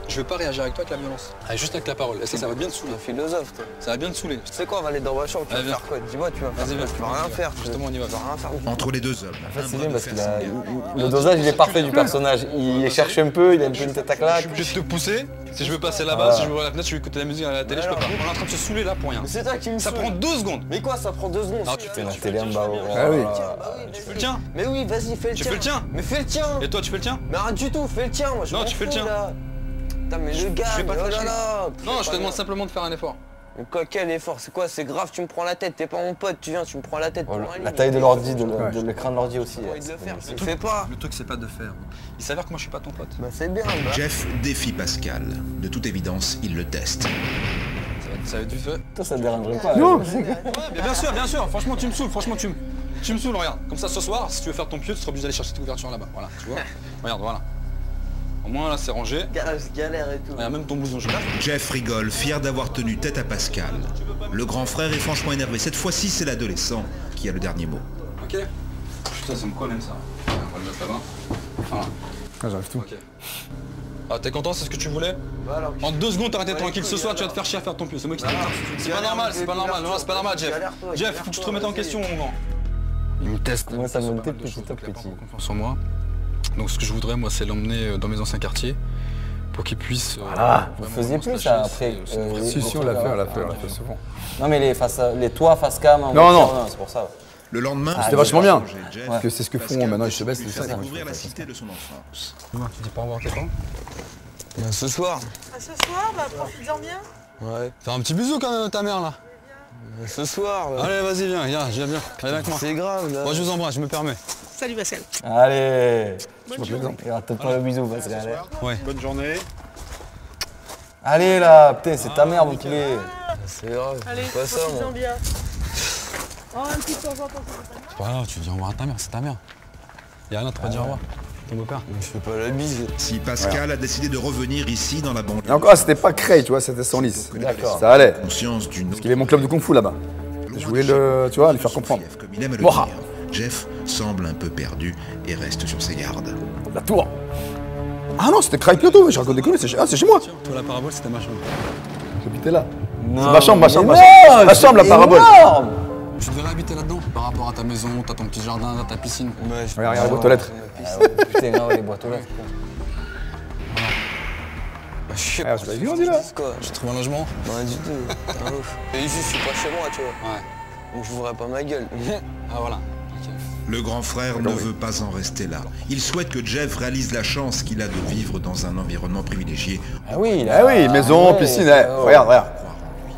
je vais pas réagir avec toi avec la violence. Ah, juste avec la parole. Et ça va bien te saouler. T'es un philosophe, toi. Ça va bien te saouler. Tu sais quoi, on va aller dans ma chambre, tu vas Allez, faire quoi? Dis-moi, tu vas faire Vas-y, quoi? viens. Tu vas rien faire. Justement, on y va. Tu vas rien faire. Entre les deux hommes, En fait, un c'est bras bien de parce fer que s'engage. le dosage, il est parfait du personnage. Il cherche un peu, il a un peu une tête à Je claque. suis obligé de te pousser. Si je veux passer là-bas, si je veux ouvrir la fenêtre, je veux écouter la musique à la télé, je peux pas. On est en train de se saouler là pour rien. Mais c'est toi qui me Ça saoule. prend 2 secondes. Mais quoi, ça prend 2 secondes? Non, tu C'est la télé en bas. Ah oui. Tu fais le tien. Mais oui, vas-y, fais le Tu tien. fais le tien. Mais fais le tien. Et toi, tu fais le tien? Mais arrête du tout, fais le tien. Moi, je Non, m'en tu fais le fous, tien. là. Putain, mais le gars, je vais pas te oh là lâcher. là. Non, je te demande simplement de faire un effort. Mais quoi, quel effort? C'est quoi? C'est grave, tu me prends la tête. T'es pas mon pote, tu viens, tu me prends la tête. pour un La lit. taille de l'ordi, de l'écran de l'ordi aussi. J'ai envie de le faire. c'est- Tu le fais pas. Le truc, c'est pas de faire. Il s'avère que moi, je suis pas ton pote. Bah, c'est bien. Bah. Jeff défie Pascal. De toute évidence, il le teste. Ça va être du feu. Toi, ça te dérangerait pas. Non. Bien sûr, franchement tu me saoules, tu me saoules, regarde. Comme ça ce soir, si tu veux faire ton pieu, tu seras obligé d'aller chercher tes couvertures là-bas, voilà, tu vois. Regarde, voilà. Au moins là c'est rangé. Je galère et tout. Regarde, même ton blouson, je regarde. Jeff rigole, fier d'avoir tenu tête à Pascal. Le grand frère est franchement énervé. Cette fois-ci, c'est l'adolescent qui a le dernier mot. Ok. Putain, ça me colle même ça. On va le mettre là-bas. Voilà. Ah, j'arrive tout. Ok. Ah, t'es content, c'est ce que tu voulais? Bah, alors, En 2 secondes, t'arrêtes tranquille, ce soir tu vas te faire chier à faire ton pieu, c'est moi qui te dis. C'est pas normal, c'est pas normal, non, c'est pas normal, Jeff. Jeff, faut que tu te remettes en question, mon grand. il me teste. Moi, ça me montait petit à Il a pas petit. encore confiance en moi. Donc ce que je voudrais, moi, c'est l'emmener dans mes anciens quartiers pour qu'il puisse. Vous faisiez plus ça après Si, on l'a fait souvent. Non, mais les toits face cam. Non. C'est pour ça. Le lendemain, C'était vachement bien. Jeff, Parce que c'est ce que font maintenant, ils se baissent, c'est faire ça. découvrir la cité de son enfance. Tu dis pas au revoir tes parents? Ce soir. À ce soir, bah profites-en bien. Ouais. Fais un petit bisou quand même à ta mère là. Ce soir. Allez, vas-y, viens, viens bien. Allez avec moi. C'est grave là. Moi, je vous embrasse, je me permets. Salut Pascal. Allez. Bonne journée. Rate pas le bisou, Pascal. Ouais. Bonne journée. Allez là, putain, c'est ta mère, vous plaît. C'est grave. Allez, pas ça, profites-en moi. bien. Oh, un petit temps en temps. C'est pas grave, tu dis au revoir à ta mère, c'est ta mère. Y'a rien à te dire au revoir. Ton beau-père. Je fais pas la bise. Si Pascal a décidé de revenir ici dans la banlieue, Et encore, c'était pas Cray, tu vois, c'était Senlis. D'accord. Ça allait. conscience d'une Parce qu'il avait mon club de kung fu là-bas. Je voulais le, tu vois, lui faire comprendre. comme il aime le Moha. dire, Jeff semble un peu perdu et reste sur ses gardes. La tour. Ah non, c'était Cray Pioto, je raconte des conneries, c'est chez moi. Toi, la parabole, c'était ma chambre. J'habitais là. Non, C'est ma chambre, mais ma chambre, la parabole. Énorme. Tu devrais habiter là-dedans par rapport à ta maison, t'as ton petit jardin, t'as ta piscine. Regarde les boîtes aux lettres. Putain, non, les boîtes aux lettres. Je sais Ah, tu l'as vu, on dit là. quoi. J'ai trouvé un logement. Non, du tout. Un ouf. Et ici, je suis pas chez moi, tu vois. Ouais. Donc je voudrais pas ma gueule. Ah voilà. Ok. Le grand frère ne veut pas en rester là. Il souhaite que Jeff réalise la chance qu'il a de vivre dans un environnement privilégié. Ah oui, Ah oui, maison, piscine, regarde.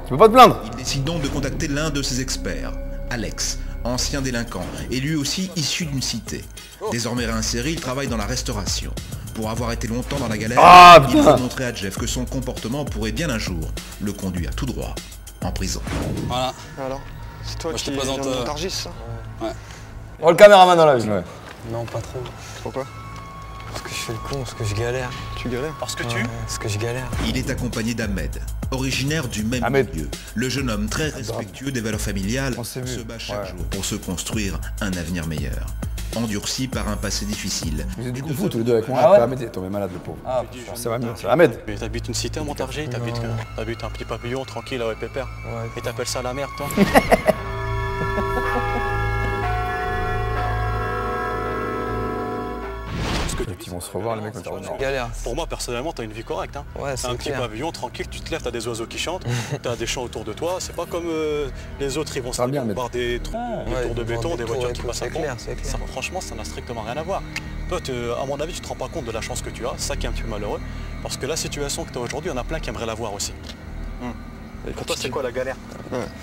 Tu peux pas te plaindre. Il décide donc de contacter l'un de ses experts, Alex, ancien délinquant, et lui aussi issu d'une cité. Désormais réinséré, il travaille dans la restauration. Pour avoir été longtemps dans la galère, il putain. veut montrer à Jeff que son comportement pourrait bien un jour le conduire tout droit en prison. Voilà. Alors, c'est toi Moi, je qui te présente, viens de Montargis, ça Oh, le caméraman dans la vie. Ouais. Non, pas trop. Pourquoi Parce que je fais le con, parce que je galère. Tu galères Parce que Ouais, parce que je galère. Il est accompagné d'Ahmed, originaire du même Ahmed. milieu. Le jeune homme très respectueux des valeurs familiales On s'est vu. se bat chaque Ouais. jour pour se construire un avenir meilleur. Endurci par un passé difficile. Vous êtes du kung fu tous les deux avec moi. Ah ouais. Ahmed est tombé malade, le pauvre. Ah, C'est vrai, c'est Ahmed. Mais t'habites une cité à Montargis, t'habites un petit pavillon tranquille avec Pépère. Ouais. Et t'appelles ça la merde, toi? Ils vont se revoir, les mecs vont dire non. Je galère. Pour moi, personnellement, t'as une vie correcte. Hein. Ouais, T'as c'est un petit clair. pavillon tranquille, tu te lèves, t'as des oiseaux qui chantent, t'as des champs autour de toi. C'est pas comme les autres, ils vont Ça va bien, mais- voir des tours de béton, des voitures qui passent à C'est fond. clair, c'est clair. Ça, franchement, ça n'a strictement rien à voir. Toi, à mon avis, tu te rends pas compte de la chance que tu as. C'est ça qui est un petit peu malheureux. Parce que la situation que tu as aujourd'hui, il y en a plein qui aimeraient l'avoir aussi. Et pour toi, c'est quoi la galère?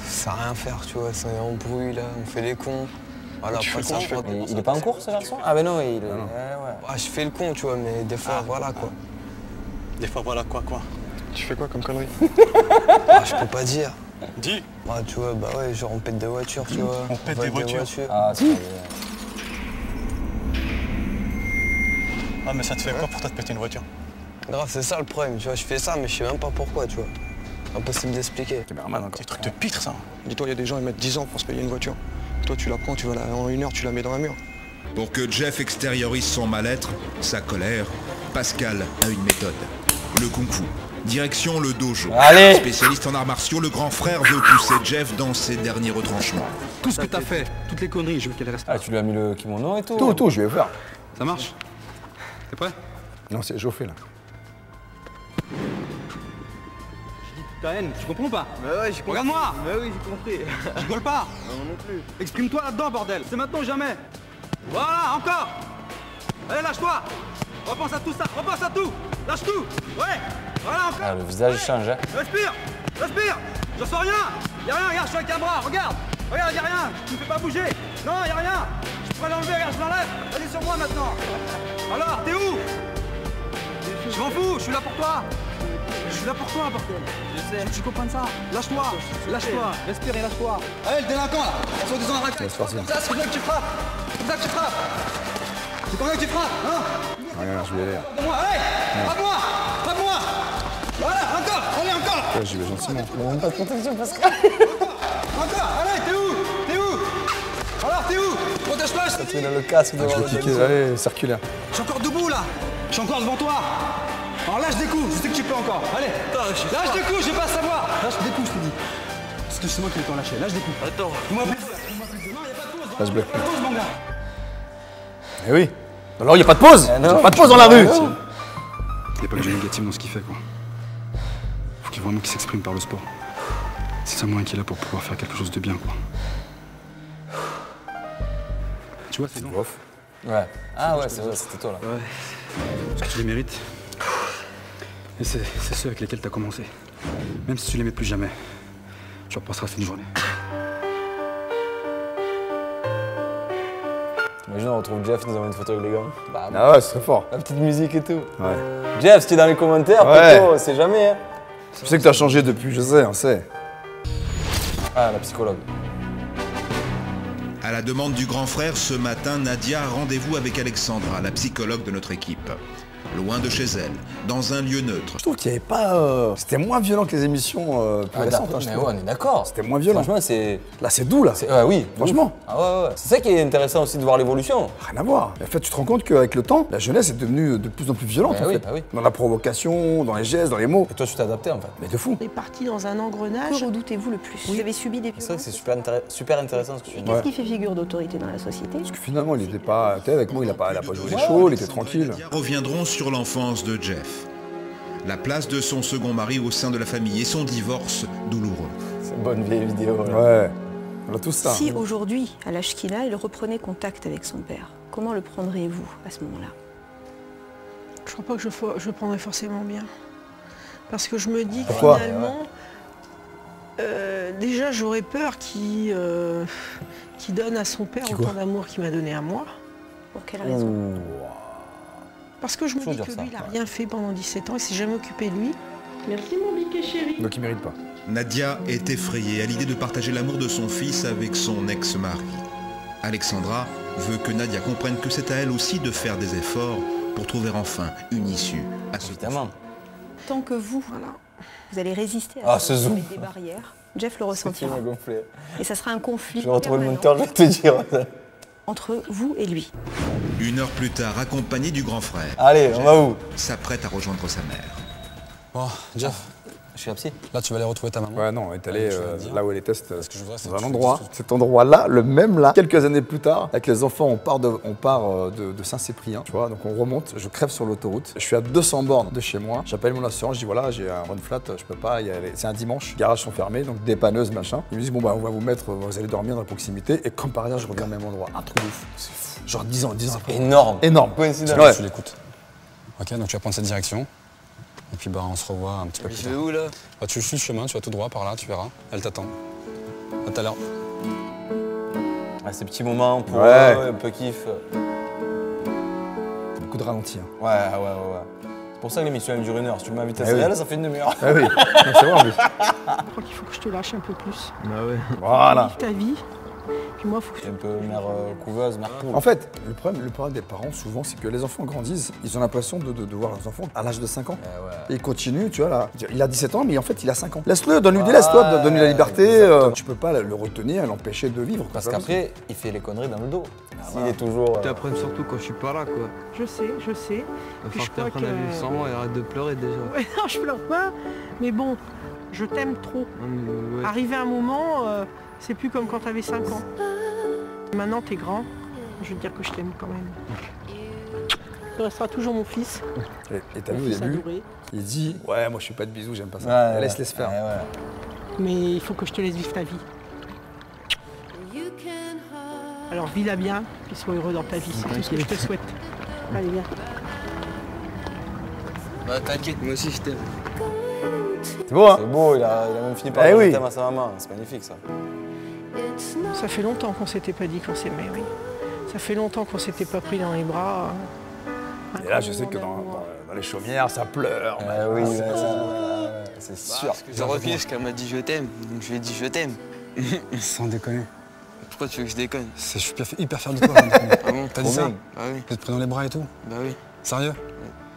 Ça n'a rien à faire, tu vois. C'est un bruit là, on fait les cons. Voilà, Tu après fais ça, quoi, Il est pas en cours, ce garçon? Ah, ben non, il est. Ouais, je fais le con, tu vois, mais des fois, voilà quoi. Des fois, voilà quoi. Tu fais quoi comme connerie Je peux pas dire. Dis, Bah, tu vois, bah ouais, genre on pète des voitures, tu vois. On pète vole des voitures. Ah, c'est pas ah, mais ça te fait quoi pour toi de péter une voiture? Grave, c'est ça le problème, tu vois. Je fais ça, mais je sais même pas pourquoi, tu vois. Impossible d'expliquer. Caméraman encore. Des trucs de pitre, ça. Dis-toi, il y a des gens, ils mettent 10 ans pour se payer une voiture. Toi, tu la prends, tu vas en 1 heure, tu la mets dans un mur. Pour que Jeff extériorise son mal-être, sa colère, Pascal a une méthode. Le kung-fu. Direction le dojo. Allez. Spécialiste en arts martiaux, le grand frère veut pousser Jeff dans ses derniers retranchements. Tout ce que t'as fait, toutes les conneries, je veux qu'elles restent. Ah, tu lui as mis le kimono et tout? Tout, je vais faire. Ça marche? T'es prêt? Non, c'est chauffé là. Ta haine, tu comprends pas? Bah ouais, j'ai compris. Regarde-moi! Bah oui, j'ai compris. Je rigole pas! Non, non plus. Exprime-toi là-dedans, bordel! C'est maintenant ou jamais! Voilà, encore! Allez, lâche-toi! Repense à tout ça, repense à tout! Lâche tout! Ouais! Voilà, encore! Ah, le visage change, hein. Respire! Respire! Je sens rien! Y'a rien, regarde, je suis avec un bras, regarde! Regarde, y'a rien! Tu me fais pas bouger! Non, y'a rien! Je pourrais l'enlever, regarde, je l'enlève! Vas-y sur moi maintenant! Alors, t'es où? Je m'en fous, je suis là pour toi! Je suis là pour toi, bordel! Je sais. Tu comprends ça? Lâche-toi! Lâche-toi! Respire et lâche-toi! Allez, le délinquant là! On se descend la C'est parti. Comme ça, c'est comme ça que tu frappes! C'est comme ça que tu frappes! C'est comme ça que tu frappes, hein? Regarde, je vais aller. À moi, allez! À moi! À moi! Voilà, encore! Allez, encore! Ouais, j'y vais gentiment. Même pas de protection, Pascal. Encore! Allez, t'es où? T'es où? Alors, t'es où? Protège-toi, je te Tu dis! mets dans le casque Je devant vais le cliquer, allez, circulaire. Je suis encore debout là! Je suis encore devant toi! Alors lâche des coups, je sais que tu peux encore. Allez! Lâche des coups, je vais pas savoir! Lâche des coups, je te dis. Parce que c'est moi qui vais t'en lâcher. Lâche des coups. Attends. Dis-moi plus. Non, y'a pas de cause. Lâche bleu. Pas de cause, mon gars. Eh oui. Alors il n'y a pas de pause. Il n'y a pas de pause dans la rue. Il n'y a pas que du négatif dans ce qu'il fait, quoi. Faut qu'il vraiment qu'il s'exprime par le sport. C'est ça moyen qu'il a pour pouvoir faire quelque chose de bien, quoi. Tu vois, c'est bon. Ouais. Ah ouais, c'est vrai, c'était toi là. Ouais. Parce que tu les mérites. Et c'est ceux avec lesquels tu as commencé. Même si tu les mets plus jamais, tu repasseras cette journée. Imagine, on retrouve Jeff, il nous envoie une photo avec les gars. Bah, Ah ouais, c'est très fort. la petite musique et tout. Ouais. Jeff, si tu es dans les commentaires, Ouais. plutôt, c'est jamais. Hein. Je sais que t'as changé depuis, je sais, on sait. Ah, la psychologue. À la demande du grand frère, ce matin, Nadia a rendez-vous avec Alexandra, la psychologue de notre équipe. Loin de chez elle, dans un lieu neutre. Je trouve qu'il n'y avait pas. C'était moins violent que les émissions plus récentes. Hein, je mais trouve. ouais, on est d'accord. C'était moins violent. Franchement, c'est. Là, c'est doux, là. Ouais, oui. Franchement. Ah ouais, ouais. C'est ça qui est intéressant aussi de voir l'évolution. Rien à voir. En fait, tu te rends compte qu'avec le temps, la jeunesse est devenue de plus en plus violente, Bah en oui, fait. bah oui. Dans la provocation, dans les gestes, dans les mots. Et toi, tu t'es adapté en fait. Mais de fou. On est parti dans un engrenage. Que redoutez-vous le plus? Vous avez subi des C'est vrai violences? que c'est super intéressant ce que tu dis. Qu'est-ce qui fait figure d'autorité dans la société? Parce que finalement, il était pas. Tu sais, avec moi, il a pas joué les chauds, il était tranquille. Reviendront sur l'enfance de Jeff. La place de son second mari au sein de la famille et son divorce douloureux. C'est une bonne vieille vidéo. Là. Ouais. On a tout ça. Si aujourd'hui, à l'âge qu'il a, il reprenait contact avec son père, comment le prendriez-vous à ce moment-là? Je crois pas que je le prendrais forcément bien. Parce que je me dis que Pourquoi finalement, déjà j'aurais peur qu'il donne à son père Qui autant quoi d'amour qu'il m'a donné à moi. Pour quelle raison? Parce que je me Faut dis dire que ça, lui, il n'a rien fait pendant 17 ans, il s'est jamais occupé de lui. Merci mon biquet chéri. Donc il mérite pas. Nadia est effrayée à l'idée de partager l'amour de son fils avec son ex-mari. Alexandra veut que Nadia comprenne que c'est à elle aussi de faire des efforts pour trouver enfin une issue à ce Évidemment. Tant que vous, vous allez résister Ah, à ce zoom. des barrières, Jeff le ressentira. Tu m'as gonflé. Et ça sera un conflit Je vais retrouver le permanent monteur, je vais te dire. entre vous et lui. Une heure plus tard, accompagné du grand frère, Allez, on va où? s'apprête à rejoindre sa mère. Bon, Jeff, Je suis la psy. là tu vas aller retrouver ta maman. Ouais, non, on est allé tu vas dire. là où elle est test, Ce que je voudrais, c'est dans que un tu endroit. fasses tout. Cet endroit-là, le même là, quelques années plus tard, avec les enfants, on part de Saint-Cyprien, tu vois, donc on remonte, je crève sur l'autoroute, je suis à 200 bornes de chez moi, j'appelle mon assurance, je dis voilà, j'ai un run flat, je peux pas y aller. C'est un dimanche, les garages sont fermés, donc dépanneuse, machin. Ils me disent bon bah on va vous mettre, vous allez dormir dans la proximité, et comme par hasard, je reviens au même endroit. Un truc de fou. C'est fou. Genre 10 ans après. Énorme. Énorme. Coïncidence. Ouais. Tu l'écoutes. Ok, donc tu vas prendre cette direction. Et puis bah on se revoit un petit peu plus Je tard. vais où là? Bah, tu suis le chemin, tu vas tout droit par là, tu verras. Elle t'attend. À tout à l'heure. Ah, ces petits moments pour Ouais. eux, un peu kiff. Beaucoup de ralenti. Hein. Ouais. C'est pour ça que l'émission elle dure 1 heure. Si tu m'invites à Eh oui. celle-là, ça fait une demi-heure. Ah oui, non, c'est vrai en plus. Je crois qu'il faut que je te lâche un peu plus. Bah ouais. Voilà. Vive ta vie. Puis moi, il faut que C'est un peu mère couveuse, mère poule. En fait, le problème des parents, souvent, c'est que les enfants grandissent, ils ont l'impression de voir leurs enfants à l'âge de 5 ans. Et ils continuent, tu vois, là. Il a 17 ans, mais en fait, il a 5 ans. Laisse-le, donne-lui des laisses, toi, donne-lui la liberté. Tu peux pas le retenir, l'empêcher de vivre. Parce C'est pas qu'après, il fait les conneries dans le dos. S'il voilà. est toujours. Tu apprends surtout quand je suis pas là quoi. Je sais. Il va Puis falloir je que tu crois apprennes à vivre sans moi et arrête de pleurer déjà. Ouais, non, je pleure pas. Mais bon, je t'aime trop. Non, mais ouais. Arrivé à un moment, c'est plus comme quand t'avais 5 ans. Maintenant, t'es grand. Je veux te dire que je t'aime quand même. Tu resteras toujours mon fils. Et t'as Mon vu au fils début, adoré. il dit ouais, moi je fais pas de bisous, j'aime pas ça. Ouais, Laisse faire. Mais il faut que je te laisse vivre ta vie. Alors vis-la bien, puis sois heureux dans ta vie, c'est tout ce que je te souhaite. Allez, viens. Bah t'inquiète, moi aussi je t'aime. C'est beau, hein? C'est beau, il a même fini par Eh dire oui. je t'aime à sa maman. C'est magnifique ça. Ça fait longtemps qu'on s'était pas dit qu'on s'aimait, oui. Ça fait longtemps qu'on s'était pas pris dans les bras. Et là, je sais que dans les chaumières, ça pleure. Oui, c'est sûr. Parce que j'ai retenu parce qu'elle m'a dit je t'aime, donc je lui ai dit je t'aime. Sans déconner. Pourquoi tu veux que je déconne? Je suis hyper fier de toi. Valentin. Ah bon? T'as dit ça? Ah oui. Tu te pris dans les bras et tout? Bah oui. Sérieux?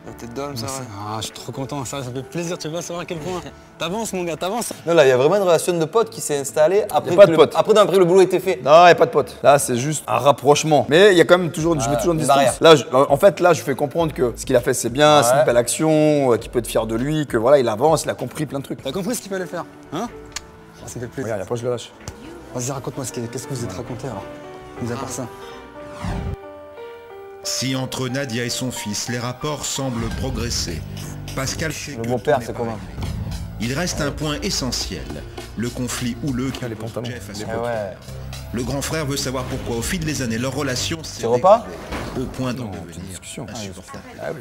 La tête d'homme, ça va. Ah, je suis trop content, ça fait plaisir, tu vas savoir à quel point. T'avances mon gars, t'avances. Non, là, il y a vraiment une relation de pote qui s'est installée après pas que de pote. après le boulot était fait. Non, il n'y a pas de pote. Là, c'est juste un rapprochement. Mais il y a quand même toujours, je mets toujours une une distance. barrière. Là, en fait, je fais comprendre que ce qu'il a fait, c'est bien, c'est une belle action, qu'il peut être fier de lui, que voilà, il avance, il a compris plein de trucs. T'as compris ce qu'il fallait faire? Hein? Ça me fait plaisir. Regarde, après, je le lâche. Vas-y, raconte-moi qu'est-ce que vous êtes raconté alors, mis à part ça. Si entre Nadia et son fils, les rapports semblent progresser, Pascal sait que beau-père, tout n'est c'est pas comment? réglé. Il reste un point essentiel, le conflit houleux qui oppose Jeff à son père. Le grand frère veut savoir pourquoi, au fil des années, leur relation s'est repas dégradée, au point d'en devenir insupportable. Ah oui.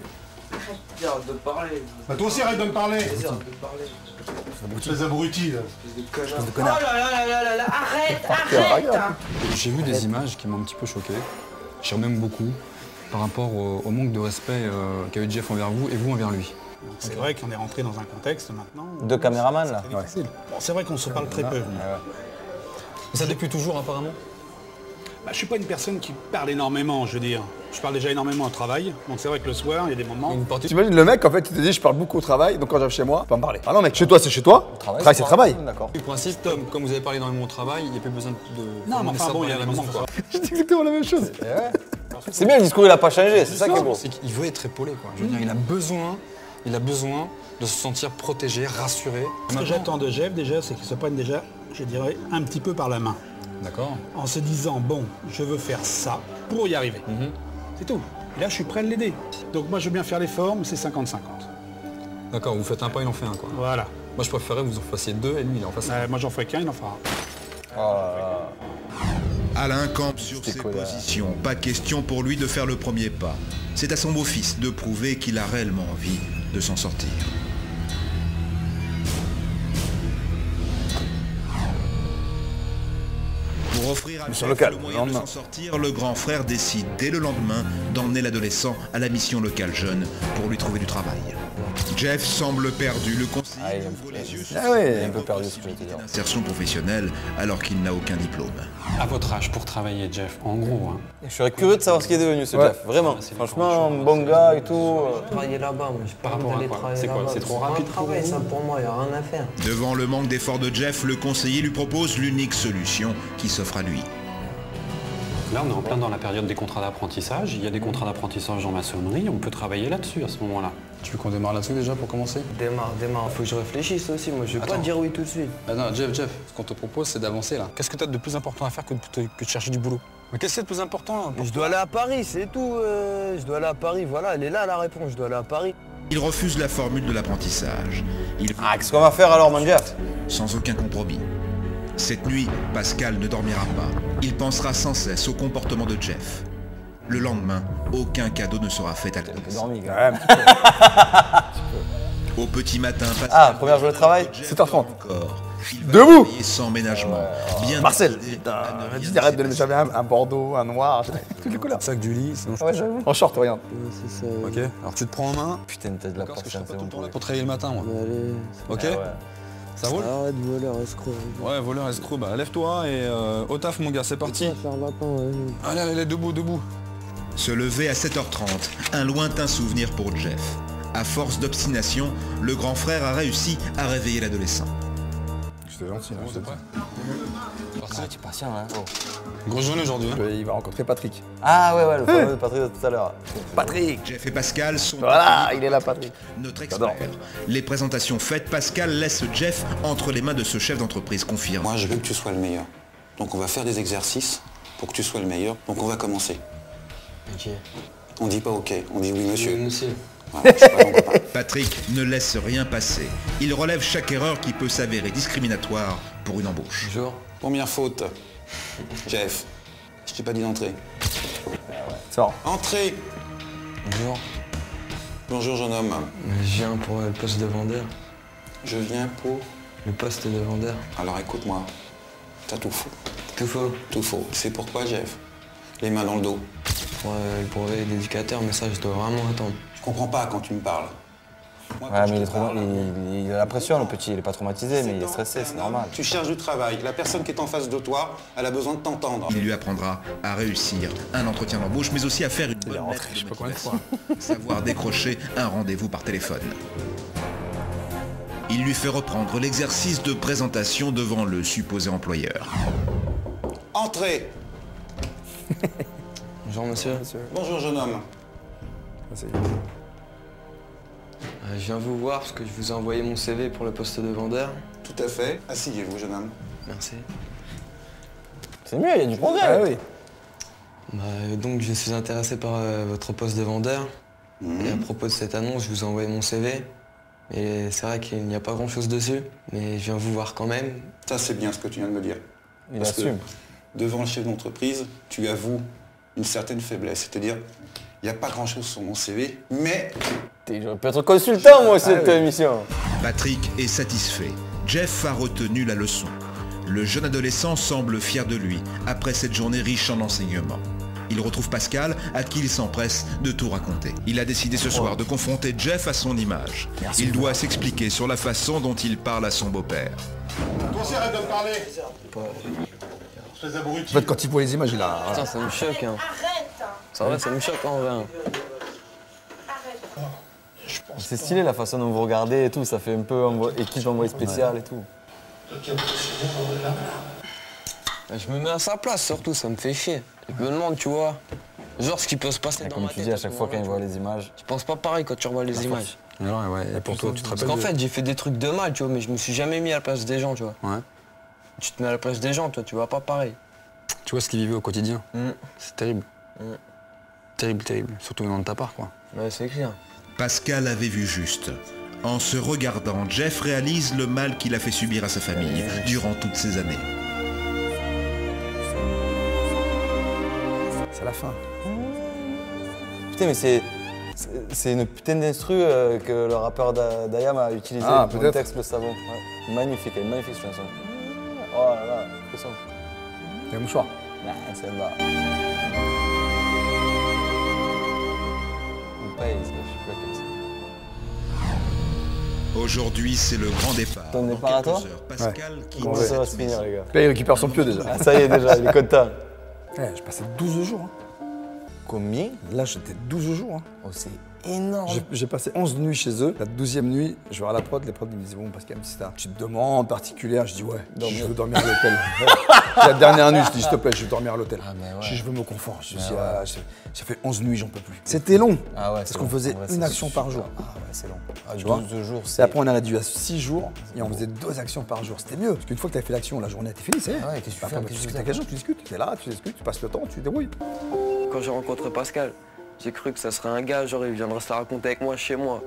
Arrête de parler. Bah toi aussi arrête de me parler. Arrête de parler. Espèce d'abruti là. Espèce de connard. Oh là là là là là, arrête. J'ai vu des images qui m'ont un petit peu choqué. J'ai même beaucoup par rapport au manque de respect qu'a eu Jeff envers vous et vous envers lui. C'est vrai qu'on est rentré dans un contexte maintenant. Deux caméramans là. Bon, c'est vrai qu'on se parle très peu. Ça depuis toujours apparemment? Bah, je suis pas une personne qui parle énormément, je veux dire. Je parle déjà énormément au travail, donc c'est vrai que le soir, il y a des moments... T'imagines le mec, en fait, il te dit je parle beaucoup au travail, donc quand j'arrive chez moi, pas me parler. Ah non mec, chez toi c'est chez toi, travail c'est travail. D'accord. Du principe, comme vous avez parlé énormément au travail, il n'y a plus besoin de... Non, mais enfin bon, il y a des moments quoi. Je dis exactement la même chose. C'est bien, le discours il a pas changé, c'est ça qui est beau. C'est qu'il veut être épaulé quoi. Je veux dire, il a besoin de se sentir protégé, rassuré. Ce que j'attends de Jeff déjà, c'est qu'il se prenne déjà, je dirais, un petit peu par la main. D'accord. En se disant, bon, je veux faire ça pour y arriver. C'est tout. Et là, je suis prêt à l'aider. Donc moi, je veux bien faire l'effort, mais c'est 50-50. D'accord, vous faites un pas, il en fait un quoi. Voilà. Moi je préférerais que vous en fassiez deux et lui il en fasse un. Moi j'en ferai qu'un, il en fera. Alain campe sur ses positions. Pas question pour lui de faire le premier pas. C'est à son beau-fils de prouver qu'il a réellement envie de s'en sortir. Pour offrir à Jeff le moyen de s'en sortir, le grand frère décide dès le lendemain d'emmener l'adolescent à la mission locale jeune pour lui trouver du travail. Jeff semble perdu, le conseiller ouvre les yeux sur un peu perdu ce que je veux dire. l'insertion professionnelle alors qu'il n'a aucun diplôme. À votre âge, pour travailler, Jeff, en gros. Hein. Je serais curieux de savoir ce qui est devenu ce Jeff, vraiment. Franchement, un bon gars et tout. Travailler là-bas, mais je Par rapport à quoi? C'est quoi? C'est trop rapide pour travail, ça pour moi, il n'y a rien à faire. Devant le manque d'efforts de Jeff, le conseiller lui propose l'unique solution qui s'offre à lui. Là, on est en plein dans la période des contrats d'apprentissage. Il y a des contrats d'apprentissage en maçonnerie. On peut travailler là-dessus à ce moment-là. Tu veux qu'on démarre là-dessus déjà pour commencer? Démarre. Faut que je réfléchisse aussi. Moi, je vais pas dire oui tout de suite. Ah non, Jeff, ce qu'on te propose, c'est d'avancer là. Qu'est-ce que tu as de plus important à faire que de chercher du boulot? Mais qu'est-ce qui est de plus important? Je dois aller à Paris, c'est tout. Je dois aller à Paris, voilà, elle est là la réponse. Je dois aller à Paris. Il refuse la formule de l'apprentissage. Qu'est-ce qu'on va faire alors, mon Jeff? Sans aucun compromis. Cette nuit, Pascal ne dormira pas. Il pensera sans cesse au comportement de Jeff. Le lendemain, aucun cadeau ne sera fait à l'adolescent. Au petit matin, Pascal première journée de travail, 7h30. Debout sans ménagement. Bien Marcel, arrête de mettre jamais un bordeaux, un noir, toutes les couleurs. Sac du lit, sinon en short, regarde. C'est ça. Ok, alors tu te prends en main. Putain, t'as de la Parce que je patience. peux pas te tourner pour travailler le matin, moi. Allez. Ok. Ça roule? Arrête, voleur, escroc. Ouais, voleur, escroc, bah lève-toi et au taf, mon gars, c'est parti. Faire lapin, ouais. Allez, debout. Se lever à 7h30, un lointain souvenir pour Jeff. À force d'obstination, le grand frère a réussi à réveiller l'adolescent. C'était gentil, hein, je te dis. Tu es patient, hein. Grosse journée aujourd'hui. Hein. Il va rencontrer Patrick. Ah ouais, le fameux Patrick de tout à l'heure. Patrick. Jeff et Pascal sont... Voilà, il est là, Patrick. Notre expert. Les présentations faites, Pascal laisse Jeff entre les mains de ce chef d'entreprise confirmé. Moi, je veux que tu sois le meilleur. Donc on va faire des exercices pour que tu sois le meilleur. Donc on va commencer. Ok. On dit pas ok, on dit oui monsieur. Oui, monsieur. Voilà, je suis pas ton copain. Patrick ne laisse rien passer. Il relève chaque erreur qui peut s'avérer discriminatoire pour une embauche. Bonjour. Première faute. Jeff, je t'ai pas dit d'entrer. Sors. Entrée. Bonjour. Bonjour jeune homme. Je viens pour le poste de vendeur. Je viens pour... Le poste de vendeur. Alors écoute-moi, t'as tout faux. Tout faux. Tout faux. C'est pourquoi Jeff? Les mains dans le dos. Pour le brevet d'éducateur, mais ça je dois vraiment attendre. Je comprends pas quand tu me parles. Ouais, mais il a la pression, le petit. Il est pas traumatisé, mais il est stressé, c'est normal. Tu cherches du travail. La personne qui est en face de toi, elle a besoin de t'entendre. Il lui apprendra à réussir un entretien d'embauche, mais aussi à faire une bonne lettre de motivation. Savoir décrocher un rendez-vous par téléphone. Il lui fait reprendre l'exercice de présentation devant le supposé employeur. Entrée. Bonjour monsieur. Bonjour jeune homme. Je viens vous voir parce que je vous ai envoyé mon CV pour le poste de vendeur. Tout à fait. Asseyez-vous jeune homme. Merci. C'est mieux, il y a du progrès. Ah oui. Donc je suis intéressé par votre poste de vendeur. Et à propos de cette annonce, je vous ai envoyé mon CV. Et c'est vrai qu'il n'y a pas grand-chose dessus, mais je viens vous voir quand même. Ça, c'est bien ce que tu viens de me dire. Il Parce assume. que devant le chef d'entreprise, tu avoues une certaine faiblesse. C'est-à-dire, il n'y a pas grand-chose sur mon CV, mais... J'aurais pu être consultant, moi, cette émission. Patrick est satisfait. Jeff a retenu la leçon. Le jeune adolescent semble fier de lui, après cette journée riche en enseignements. Il retrouve Pascal, à qui il s'empresse de tout raconter. Il a décidé ce soir de confronter Jeff à son image. Il doit s'expliquer sur la façon dont il parle à son beau-père. Toi aussi, arrête de me parler. En fait, quand il voit les images, il a... Putain, ça me choque, hein. Ça va, ça me choque en vrai. C'est stylé la façon dont vous regardez et tout, ça fait un peu équipe envoyé spécial et tout. Je me mets à sa place surtout, ça me fait chier. Je me demande, tu vois, genre ce qui peut se passer dans ma tête. Comme tu dis, à chaque fois quand il voit les images. Tu penses pas pareil quand tu revois les images. Ouais, et pour toi, tu te rappelles. Parce qu'en fait, j'ai fait des trucs de mal, tu vois, mais je me suis jamais mis à la place des gens, tu vois. Ouais. Tu te mets à la place des gens, toi, tu vois pas pareil. Tu vois ce qu'ils vivaient au quotidien. C'est terrible. Terrible, terrible. Surtout venant de ta part, quoi. Ouais, c'est clair. Pascal avait vu juste. En se regardant, Jeff réalise le mal qu'il a fait subir à sa famille durant toutes ces années. C'est la fin. Putain, mais c'est une putain d'instru que le rappeur d'Ayam a utilisé pour le texte Le Savon. Ouais. Magnifique, elle est magnifique cette chanson. Oh là là, frisson. Il y a un mouchoir. Nah, c'est bas. On paye, je suis pas comme ça. Aujourd'hui, c'est le grand départ. Ton départ à toi? Pascal qui Comment ça va se finir, les gars? Là, il récupère son pieu déjà. Ah, ça y est, déjà, il est content. Je passais 12 jours. Combien? Là, j'étais 12 jours. Oh, c'est énorme. J'ai passé 11 nuits chez eux. La 12e nuit, je vais à la prod. Les prods ils me disent bon, Pascal, si t'as une petite demande particulière, je dis ouais, je veux dormir à l'hôtel. La dernière nuit, je dis s'il te plaît, je veux dormir à l'hôtel. Je dis je veux me confort. Je dis ça fait 11 nuits, j'en peux plus. C'était long. Ah ouais, parce qu'on faisait une action par jour. Ah ouais, c'est long. Tu 12 jours, c'est. Après, on a réduit à 6 jours et on faisait 2 actions par jour. C'était mieux. Parce qu'une fois que tu as fait l'action, la journée était finie, c'est. Ah ouais, qu'est-ce que tu fais? Tu discutes avec les gens, tu discutes. Tu es là, tu discutes, tu passes le temps, tu débrouilles. Quand j'ai rencontré Pascal, j'ai cru que ça serait un gars, genre il viendrait se la raconter avec moi chez moi.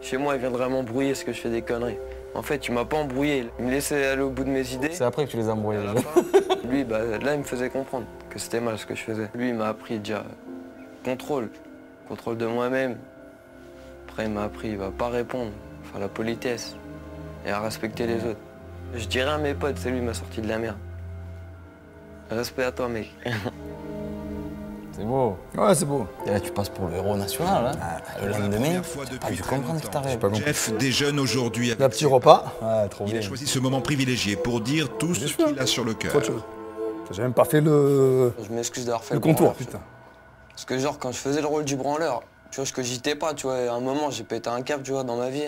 Chez moi, il viendrait m'embrouiller parce que je fais des conneries. En fait, il m'a pas embrouillé, il me laissait aller au bout de mes idées. C'est après que tu les as embrouillés. Lui, là, il me faisait comprendre que c'était mal ce que je faisais. Lui, il m'a appris déjà contrôle de moi-même. Après, il m'a appris, il va pas répondre, enfin la politesse et à respecter les autres. Je dirais à mes potes, c'est lui qui m'a sorti de la merde. Respect à toi, mec. C'est beau. Ouais, c'est beau. Et là, tu passes pour le héros national. Hein. Le lendemain, tu as dû comprendre que t'arrives. Jeff déjeune aujourd'hui avec un petit repas. Ouais, trop bien. Il a choisi ce moment privilégié pour dire tout ce qu'il a sur le cœur. J'ai même pas fait le... Je m'excuse d'avoir fait le contour, putain. Parce que genre, quand je faisais le rôle du branleur, tu vois, je cogitais pas, tu vois. À un moment, j'ai pété un câble, tu vois, dans ma vie.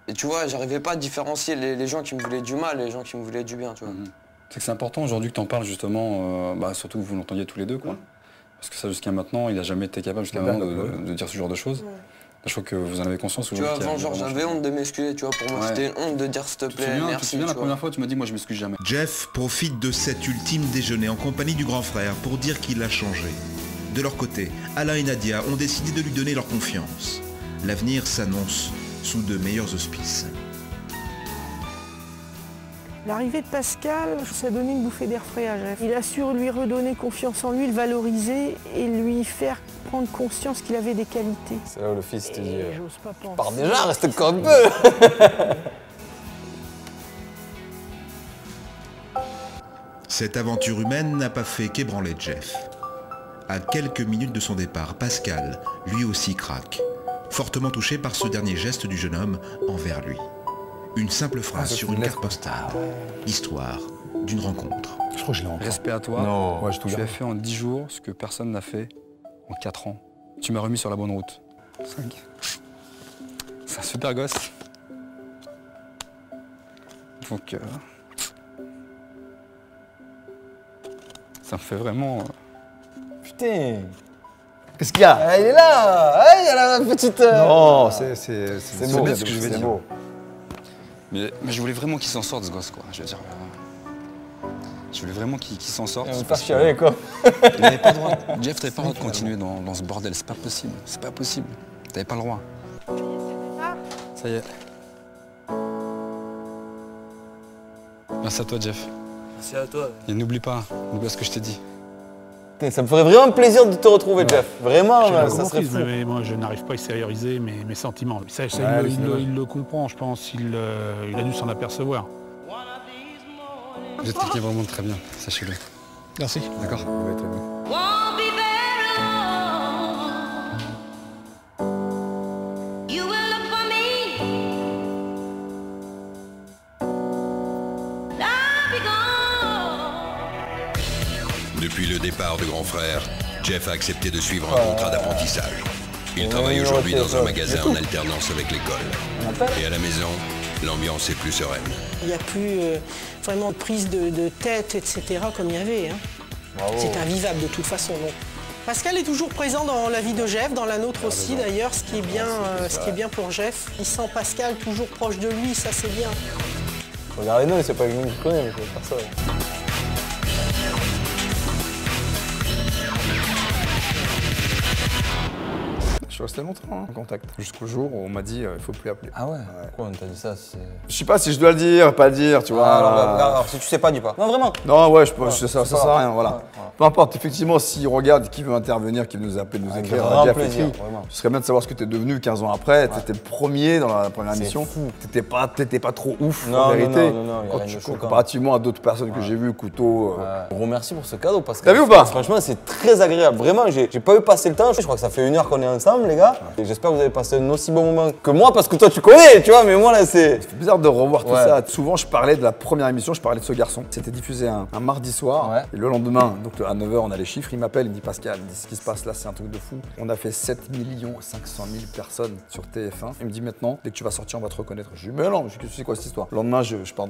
Et tu vois, j'arrivais pas à différencier les gens qui me voulaient du mal et les gens qui me voulaient du bien, tu vois. C'est que c'est important aujourd'hui que t'en parles justement, surtout que vous l'entendiez tous les deux, quoi. Parce que ça, jusqu'à maintenant, il a jamais été capable jusqu'à maintenant de dire ce genre de choses. Je crois que vous en avez conscience aujourd'hui. Tu vois, avant, genre, j'avais honte de m'excuser, tu vois, pour moi, c'était une honte de dire s'il te plaît, merci. Tu te souviens la première fois, tu m'as dit, moi, je m'excuse jamais. Jeff profite de cet ultime déjeuner en compagnie du grand frère pour dire qu'il a changé. De leur côté, Alain et Nadia ont décidé de lui donner leur confiance. L'avenir s'annonce sous de meilleurs auspices. L'arrivée de Pascal, ça a donné une bouffée d'air frais à Jeff. Il a su lui redonner confiance en lui, le valoriser et lui faire prendre conscience qu'il avait des qualités. C'est là où le fils te dit j'ose pas penser. pars déjà, reste encore un peu. Cette aventure humaine n'a pas fait qu'ébranler Jeff. À quelques minutes de son départ, Pascal, lui aussi craque, fortement touché par ce dernier geste du jeune homme envers lui. Une simple phrase sur une carte postale. L'histoire d'une rencontre. Je crois que je l'ai encore. Respect à toi. Non. Ouais, Tu as fait en 10 jours ce que personne n'a fait en 4 ans. Tu m'as remis sur la bonne route. 5. C'est un super gosse. Donc, ça me fait vraiment... Putain. Qu'est-ce qu'il y a? Il est là. Il y a la petite... Non, c'est beau, bien ce que je vais c'est dire. beau. Mais je voulais vraiment qu'il s'en sorte, ce gosse, quoi. Je veux dire... Je voulais vraiment qu'il s'en sorte. Il pas chialer, quoi. Il avait pas le droit. Jeff, t'avais pas le droit de continuer dans ce bordel. C'est pas possible. C'est pas possible. T'avais pas le droit. Ça y est. Merci à toi, Jeff. Merci à toi. Et n'oublie pas ce que je t'ai dit. Ça me ferait vraiment plaisir de te retrouver, Jeff. Vraiment, ça serait fou. Mais moi, je n'arrive pas à extérioriser mes sentiments. Ça, il le comprend, je pense. Il a dû s'en apercevoir. Vous êtes quelqu'un vraiment très bien, sachez-le. Merci. D'accord. Oui, très bien. Depuis le départ de grand frère, Jeff a accepté de suivre un contrat d'apprentissage. Il travaille aujourd'hui dans un magasin en alternance avec l'école. Et à la maison, l'ambiance est plus sereine. Il n'y a plus vraiment de prise de tête, etc. comme il y avait. Hein. C'est invivable de toute façon. Donc. Pascal est toujours présent dans la vie de Jeff, dans la nôtre aussi d'ailleurs, ce qui est bien pour Jeff. Il sent Pascal toujours proche de lui, ça c'est bien. Regardez-nous, c'est pas nous qui connaît, mais c'est personne. Je suis resté longtemps en contact, jusqu'au jour où on m'a dit il faut plus appeler. Ah ouais, pourquoi on t'a dit ça? Je sais pas si je dois le dire, pas le dire, tu vois. Alors si tu sais pas, dis pas. Non, vraiment. Non, ouais, ça sert à rien, voilà. Peu importe, effectivement, s'il regarde, qui veut intervenir, qui veut nous appeler, nous écrire, grand plaisir, vraiment. Ce serait bien de savoir ce que tu es devenu 15 ans après. Tu étais le premier dans la première émission. T'étais pas trop ouf, en vérité. Non, comparativement à d'autres personnes que j'ai vues, couteau. Gros merci pour ce cadeau, parce que t'as vu ou pas? Franchement, c'est très agréable. Vraiment, j'ai pas eu passer le temps. Je crois que ça fait 1 heure qu'on est ensemble, les gars. Et j'espère que vous avez passé un aussi bon moment que moi, parce que toi, tu connais, tu vois, mais moi, là, c'est bizarre de revoir tout ça. Souvent, je parlais de la première émission, je parlais de ce garçon. C'était diffusé un mardi soir. Et le lendemain, donc à 9h, on a les chiffres. Il m'appelle, il me dit Pascal, ce qui se passe là, c'est un truc de fou. On a fait 7 500 000 personnes sur TF1. Il me dit maintenant, dès que tu vas sortir, on va te reconnaître. Je lui dis mais non, c'est quoi cette histoire? Le lendemain, je pars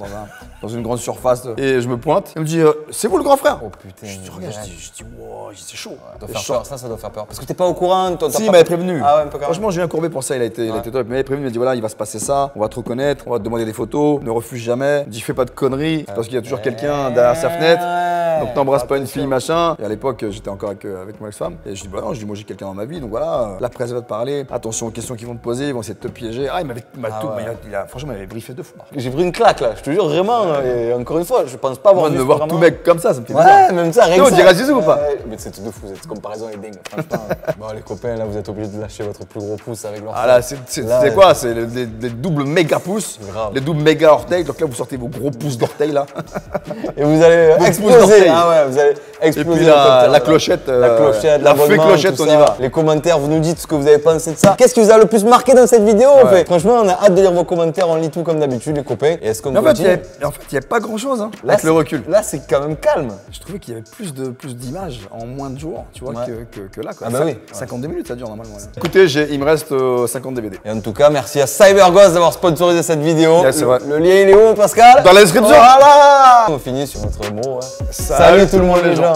dans une grande surface et je me pointe. Il me dit c'est vous le grand frère? Oh putain. Je dis regarde, je dis wow, c'est chaud. Ça doit faire peur. Parce que t'es pas au courant. Si, il m'avait prévenu. Ah ouais, un peu quand même. Franchement, Julien Courbet pour ça, il a été top. Il m'avait prévenu, il m'a dit voilà, il va se passer ça, on va te reconnaître, on va te demander des photos, ne refuse jamais, dis fais pas de conneries, parce qu'il y a toujours quelqu'un derrière sa fenêtre. Donc t'embrasses pas une fille, machin. Et à l'époque, j'étais encore avec mon ex-femme. Et je dis bah non, moi j'ai quelqu'un dans ma vie, donc voilà, la presse va te parler, attention aux questions qu'ils vont te poser, ils vont essayer de te piéger. Ah, franchement, il m'avait briefé de fou. J'ai pris une claque là, je te jure vraiment. Et encore une fois, je pense pas avoir de me voir tout mec comme ça me fait bizarre. Ouais, même ça, rien que ça. Tu dirais Zizou ou pas? Mais c'est tout de fou, cette comparaison est dingue, franchement. Bon, les copains, là, vous êtes obligés de lâcher votre plus gros pouce avec leur. Ah là, c'est quoi? C'est les doubles méga pouces, les doubles méga orteils. Donc là, vous sortez vos gros pouces d'orteils là. Et vous allez exploser. Ah ouais, vous allez exploser. Et puis la clochette, la fée clochette, on y va. Les commentaires, vous nous dites ce que vous avez pensé de ça. Qu'est-ce qui vous a le plus marqué dans cette vidéo en fait? Franchement, on a hâte de lire vos commentaires, on lit tout comme d'habitude, les copains. Et est-ce qu'on continue? En fait, il n'y a pas grand chose avec le recul. Là, c'est quand même calme. Je trouvais qu'il y avait plus d'images en moins de jours, tu vois, que là. Ah bah oui. 52 minutes, ça dure normalement. Écoutez, il me reste 50 DVD. Et en tout cas, merci à CyberGhost d'avoir sponsorisé cette vidéo. C'est vrai. Le lien, il est où, Pascal? Dans la description. Voilà. On finit sur notre mot. Salut tout le monde, les gens.